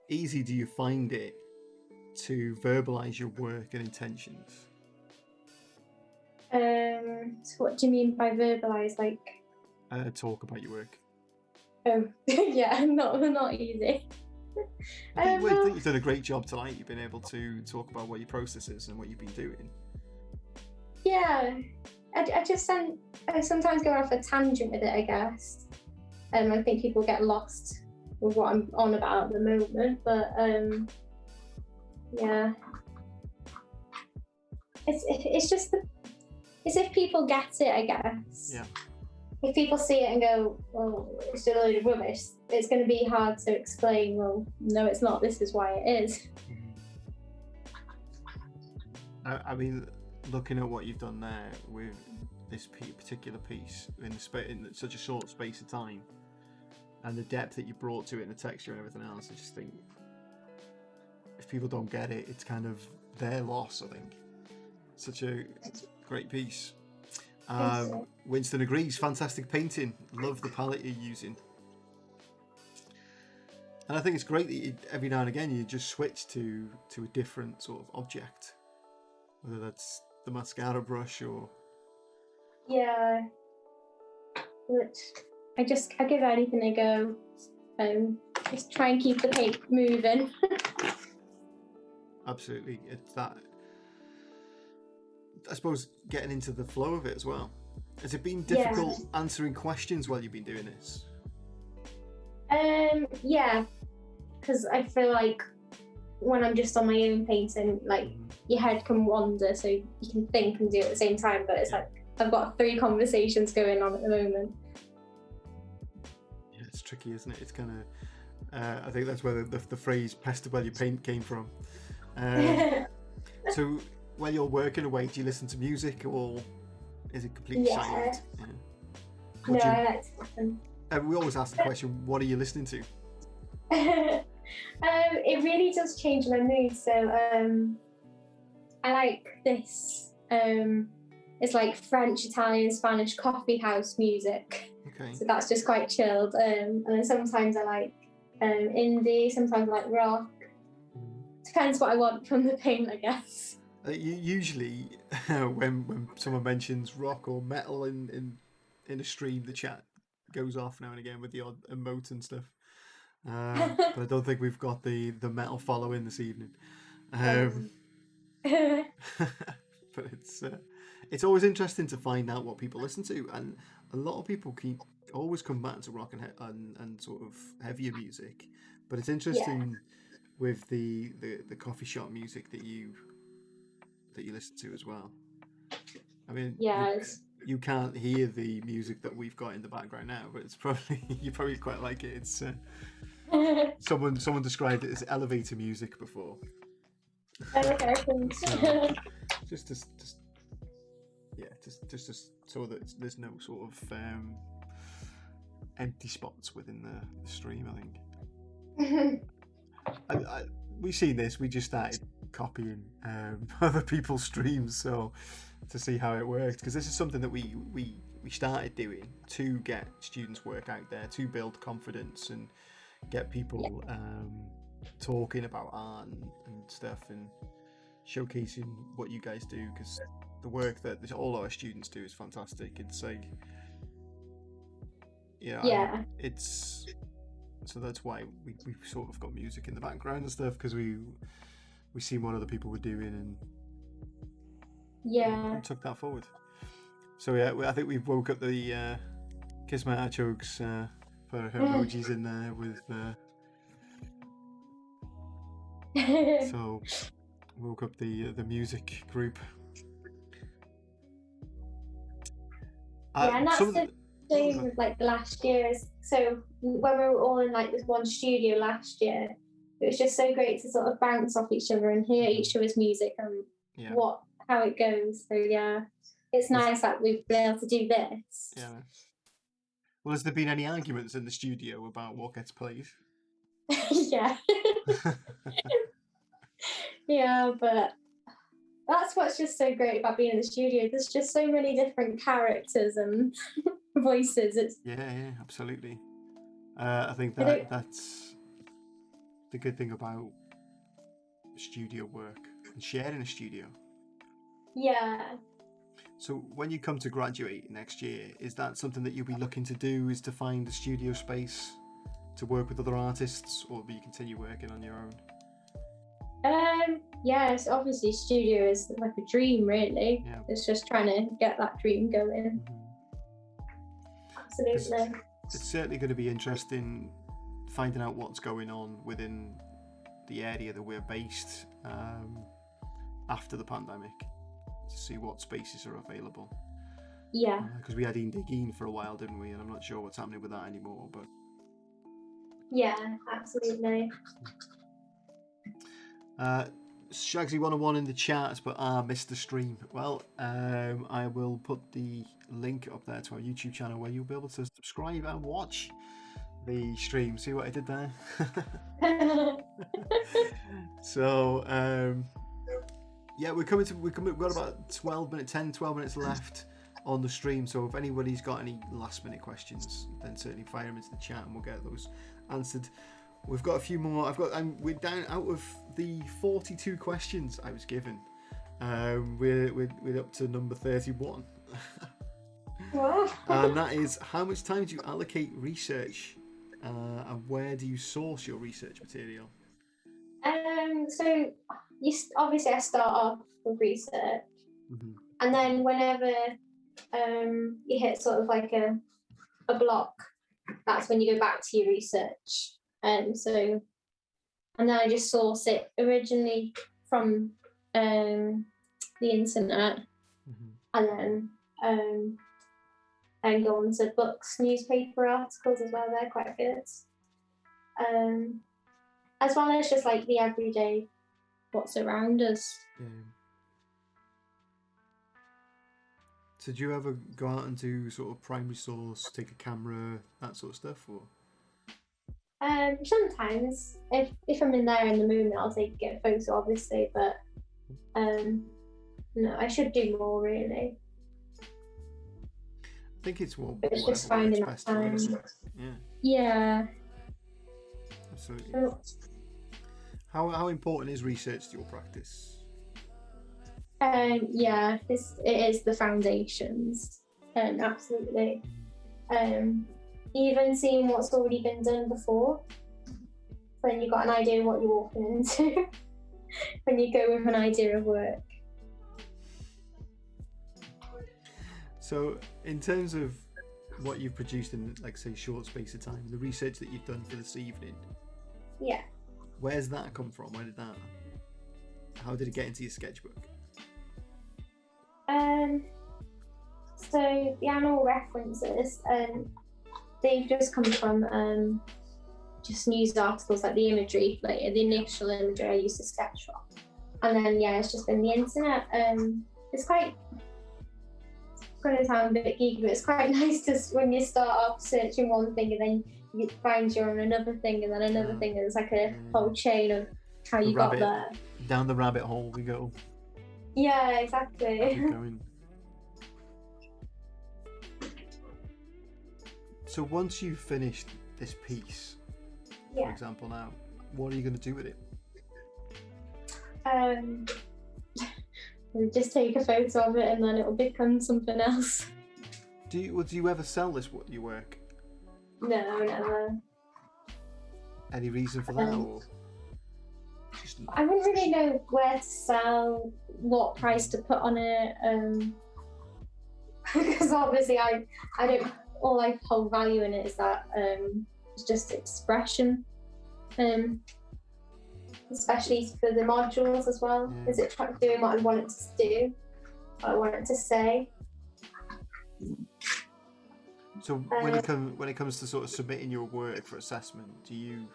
easy do you find it to verbalize your work and intentions? So what do you mean by verbalize? Like, Talk about your work. oh, yeah, not easy. I think Well, you've done a great job tonight. You've been able to talk about what your process is and what you've been doing. yeah, I sometimes go off a tangent with it, I guess. I think people get lost with what I'm on about at the moment, but yeah, it's just it's if people get it, I guess. Yeah. If people see it and go, well, it's just a load of rubbish, it's going to be hard to explain, well, no, it's not, this is why it is. I mean, looking at what you've done there with this particular piece in such a short space of time, and the depth that you brought to it and the texture and everything else, I just think if people don't get it, it's kind of their loss, I think. Such a great piece. Winston agrees, fantastic painting. Love the palette you're using. And I think it's great that every now and again you just switch to a different sort of object. Whether that's the mascara brush or... Yeah. But I give anything a go. Just try and keep the paint moving. Absolutely. It's that... I suppose getting into the flow of it as well. Has it been difficult answering questions while you've been doing this? Yeah, because I feel like when I'm just on my own painting, like your head can wander, so you can think and do it at the same time. But it's like I've got 3 conversations going on at the moment. Yeah, it's tricky, isn't it? It's kind of. I think that's where the phrase "pester while you paint" came from. So. While you're working away, do you listen to music or is it completely silent? Yeah. No, I like to listen. We always ask the question, what are you listening to? It really does change my mood. So I like this. It's like French, Italian, Spanish coffee house music. Okay. So that's just quite chilled. And then sometimes I like indie, sometimes I like rock. Depends what I want from the paint, I guess. Usually, when someone mentions rock or metal in a stream, the chat goes off now and again with the odd emote and stuff. But I don't think we've got the metal following this evening. But it's always interesting to find out what people listen to, and a lot of people always come back to rock and sort of heavier music. But it's interesting with the coffee shop music that you listen to as well. I mean, you can't hear the music that we've got in the background now, but it's probably you probably quite like it. It's someone described it as elevator music before. Okay. So, just so that there's no sort of empty spots within the stream, I think. We've seen this. We just started copying other people's streams, so to see how it worked, because this is something that we started doing to get students' work out there, to build confidence and get people talking about art and stuff, and showcasing what you guys do, because the work that all our students do is fantastic. It's like, it's so that's why we've sort of got music in the background and stuff, because we seen what other people were doing and took that forward. So I think we've woke up the Kiss My Artichokes for her emojis in there with so woke up the music group. And that's the thing with like the last year is, so when we were all in like this one studio last year, it was just so great to sort of bounce off each other and hear each other's music and how it goes. So it's nice that we've been able to do this. Yeah. Well, has there been any arguments in the studio about what gets played? Yeah. Yeah, but that's what's just so great about being in the studio. There's just so many different characters and voices. Yeah, absolutely. I think that's the good thing about studio work and sharing a studio. Yeah. So when you come to graduate next year, is that something that you'll be looking to do, is to find a studio space to work with other artists, or will you continue working on your own? Yes, obviously studio is like a dream, really. Yeah. It's just trying to get that dream going. Absolutely. It's certainly going to be interesting finding out what's going on within the area that we're based after the pandemic, to see what spaces are available. Yeah. Because we had Indigene for a while, didn't we? And I'm not sure what's happening with that anymore. But yeah, absolutely. Shagsy101 in the chat, but missed the stream. Well, I will put the link up there to our YouTube channel where you'll be able to subscribe and watch the stream. See what I did there? So, yeah, we've got about 10-12 minutes left on the stream. So if anybody's got any last minute questions, then certainly fire them into the chat and we'll get those answered. We've got a few more. We're down out of the 42 questions I was given. We're up to number 31. Wow. And that is, how much time do you allocate research, and where do you source your research material? So obviously I start off with research, and then whenever you hit sort of like a block, that's when you go back to your research. And then I just source it originally from the internet, and then go on to books, newspaper articles as well. They're quite good. As well as just like the everyday, what's around us. Yeah. So do you ever go out and do sort of primary source, take a camera, that sort of stuff, or? Sometimes, if I'm in there in the mood, I'll get a photo, obviously, but no, I should do more, really. I think it's it's just finding that time. Yeah. Absolutely. So, how important is research to your practice? Yeah, it is the foundations, absolutely. Even seeing what's already been done before, then you've got an idea of what you're walking into when you go with an idea of work. So, in terms of what you've produced in, like, say, short space of time, the research that you've done for this evening, yeah, where's that come from? How did it get into your sketchbook? So the annual references, they've just come from just news articles, like the imagery, like the initial imagery I used to sketch from, and then it's just been the internet. It's quite going to sound a bit geeky, but it's quite nice to, when you start off searching one thing and then you find you're on another thing and then another thing, and it's like a whole chain of how you got there. Down the rabbit hole we go. Yeah, exactly. So once you've finished this piece, for example, now, what are you going to do with it? We'll just take a photo of it and then it'll become something else. Do you ever sell your work? No, never. Any reason for that, or? I wouldn't really know where to sell, what price to put on it, because obviously I don't. All I hold value in it is that it's just expression, especially for the modules as well. Is it doing what I want it to do, what I want it to say? So when it comes to sort of submitting your work for assessment, do you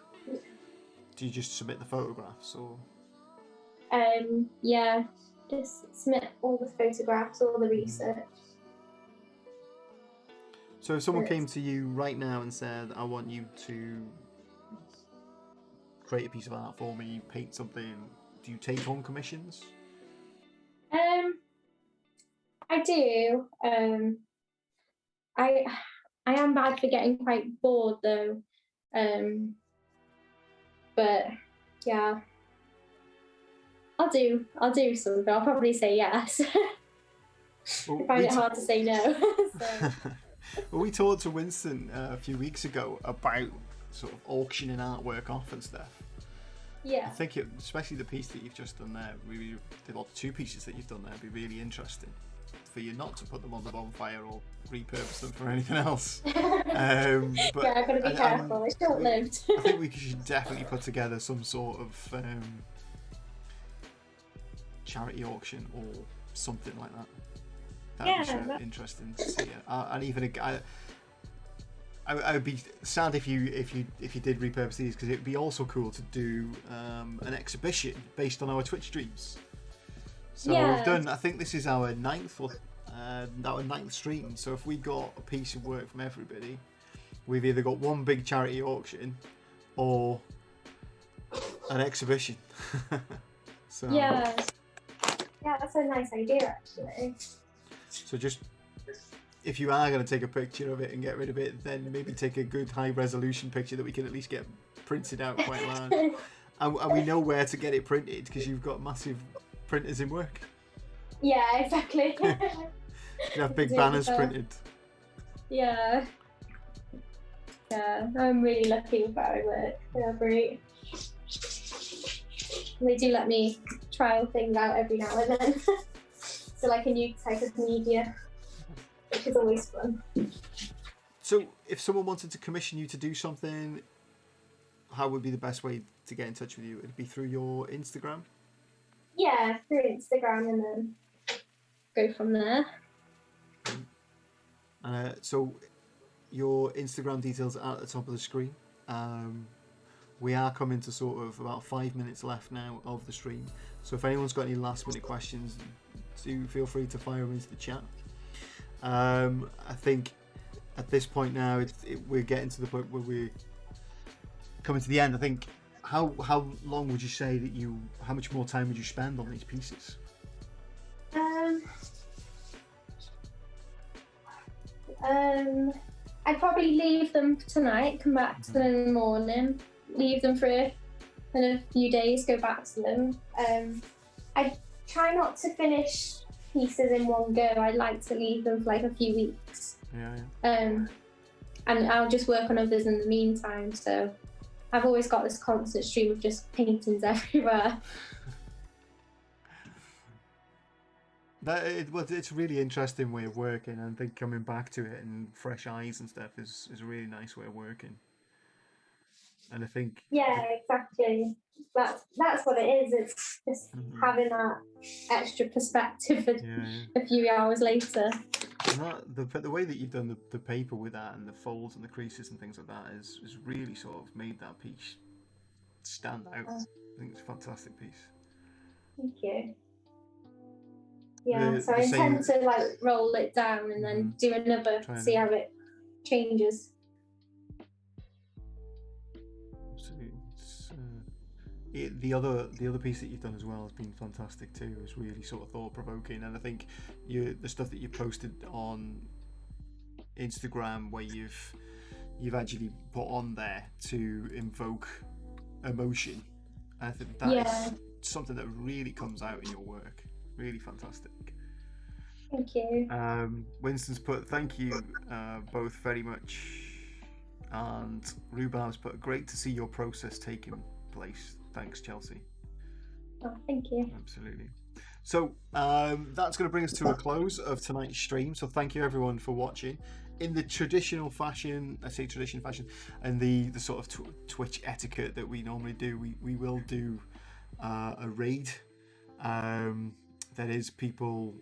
just submit the photographs, or? Yeah, just submit all the photographs, all the research. So if someone came to you right now and said, I want you to create a piece of art for me, paint something, do you take on commissions? I do. I am bad for getting quite bored though. But yeah, I'll do something. I'll probably say yes. Well, I find it hard to say no. So, well, we talked to Winston a few weeks ago about sort of auctioning artwork off and stuff. I yeah. think, especially the piece that you've just done there, the two pieces that you've done there, would be really interesting for you not to put them on the bonfire or repurpose them for anything else. But Yeah, I've got to be careful. It's short-lived. I think we should definitely put together some sort of charity auction or something like that. That'd be interesting to see. And even I would be sad if you did repurpose these, because it'd be also cool to do an exhibition based on our Twitch streams. So we've done, I think this is our ninth stream. So if we got a piece of work from everybody, we've either got one big charity auction or an exhibition. So yeah, that's a nice idea actually. So just, if you are going to take a picture of it and get rid of it, then maybe take a good high resolution picture that we can at least get printed out quite large. And we know where to get it printed because you've got massive printers in work. Yeah, exactly. You can have big banners printed. Yeah. Yeah, I'm really lucky with how I work. They're great. They do let me trial things out every now and then. So like a new type of media, which is always fun. So if someone wanted to commission you to do something, how would be the best way to get in touch with you? It'd be through your Instagram? Yeah, through Instagram and then go from there. So your Instagram details are at the top of the screen. We are coming to sort of about 5 minutes left now of the stream. So if anyone's got any last minute questions, do feel free to fire them into the chat. I think at this point now, we're getting to the point where we're coming to the end. I think, how long would you say that how much more time would you spend on these pieces? I'd probably leave them tonight, come back to them in the morning, leave them for a few days, go back to them. I try not to finish pieces in one go. I like to leave them for like a few weeks. Yeah. And I'll just work on others in the meantime. So I've always got this constant stream of just paintings everywhere. It's a really interesting way of working, and I think coming back to it and fresh eyes and stuff is a really nice way of working. And I think exactly. That's what it is. It's just having that extra perspective a few hours later. And the way that you've done the paper with that and the folds and the creases and things like that is really sort of made that piece stand out. I think it's a fantastic piece. Thank you. Yeah, so I intend to like roll it down and then do another, see how it changes. The other piece that you've done as well has been fantastic too. It's really sort of thought provoking, and I think the stuff that you posted on Instagram where you've actually put on there to invoke emotion, I think that is something that really comes out in your work. Really fantastic. Thank you. Winston's put thank you both very much, and Rhubarb's put great to see your process taking place. Thanks, Chelsea. Oh, thank you. Absolutely. So that's going to bring us to a close of tonight's stream. So thank you everyone for watching. In the traditional fashion, I say traditional fashion, and the sort of Twitch etiquette that we normally do, we will do a raid. There is people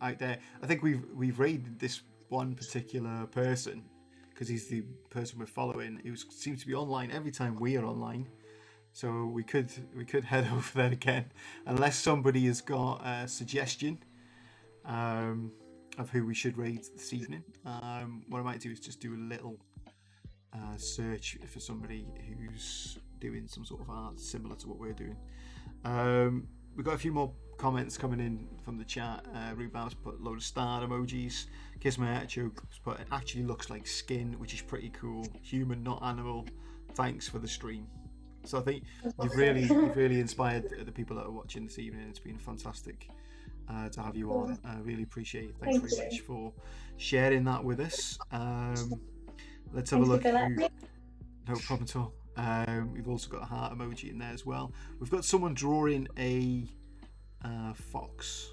out there. I think we've raided this one particular person because he's the person we're following. He seems to be online every time we are online. So we could head over there again, unless somebody has got a suggestion of who we should raid this evening. What I might do is just do a little search for somebody who's doing some sort of art similar to what we're doing. We've got a few more comments coming in from the chat. Rhubarb's put a load of star emojis. Kismet Artichoke's put it actually looks like skin, which is pretty cool. Human, not animal. Thanks for the stream. So I think you've really inspired the people that are watching this evening. It's been a fantastic to have you on. I really appreciate it. Thanks Thank very you. much for sharing that with us. Let's have Thank a you look. for letting me. No problem at all. We've also got a heart emoji in there as well. We've got someone drawing a fox,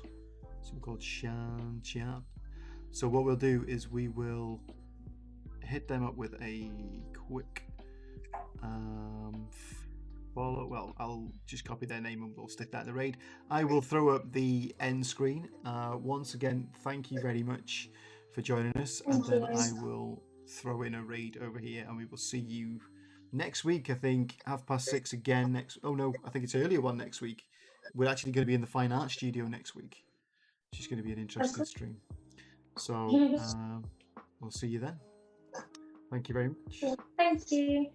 someone called Shan Chian. So what we'll do is we will hit them up with a quick follow. Well, I'll just copy their name and we'll stick that in the raid. I will throw up the end screen. Once again, thank you very much for joining us, and then I will throw in a raid over here, and we will see you next week. I think 6:30 again. Oh no, I think it's earlier one next week. We're actually going to be in the Fine Art Studio next week, which is going to be an interesting stream. So we'll see you then. Thank you very much. Thank you.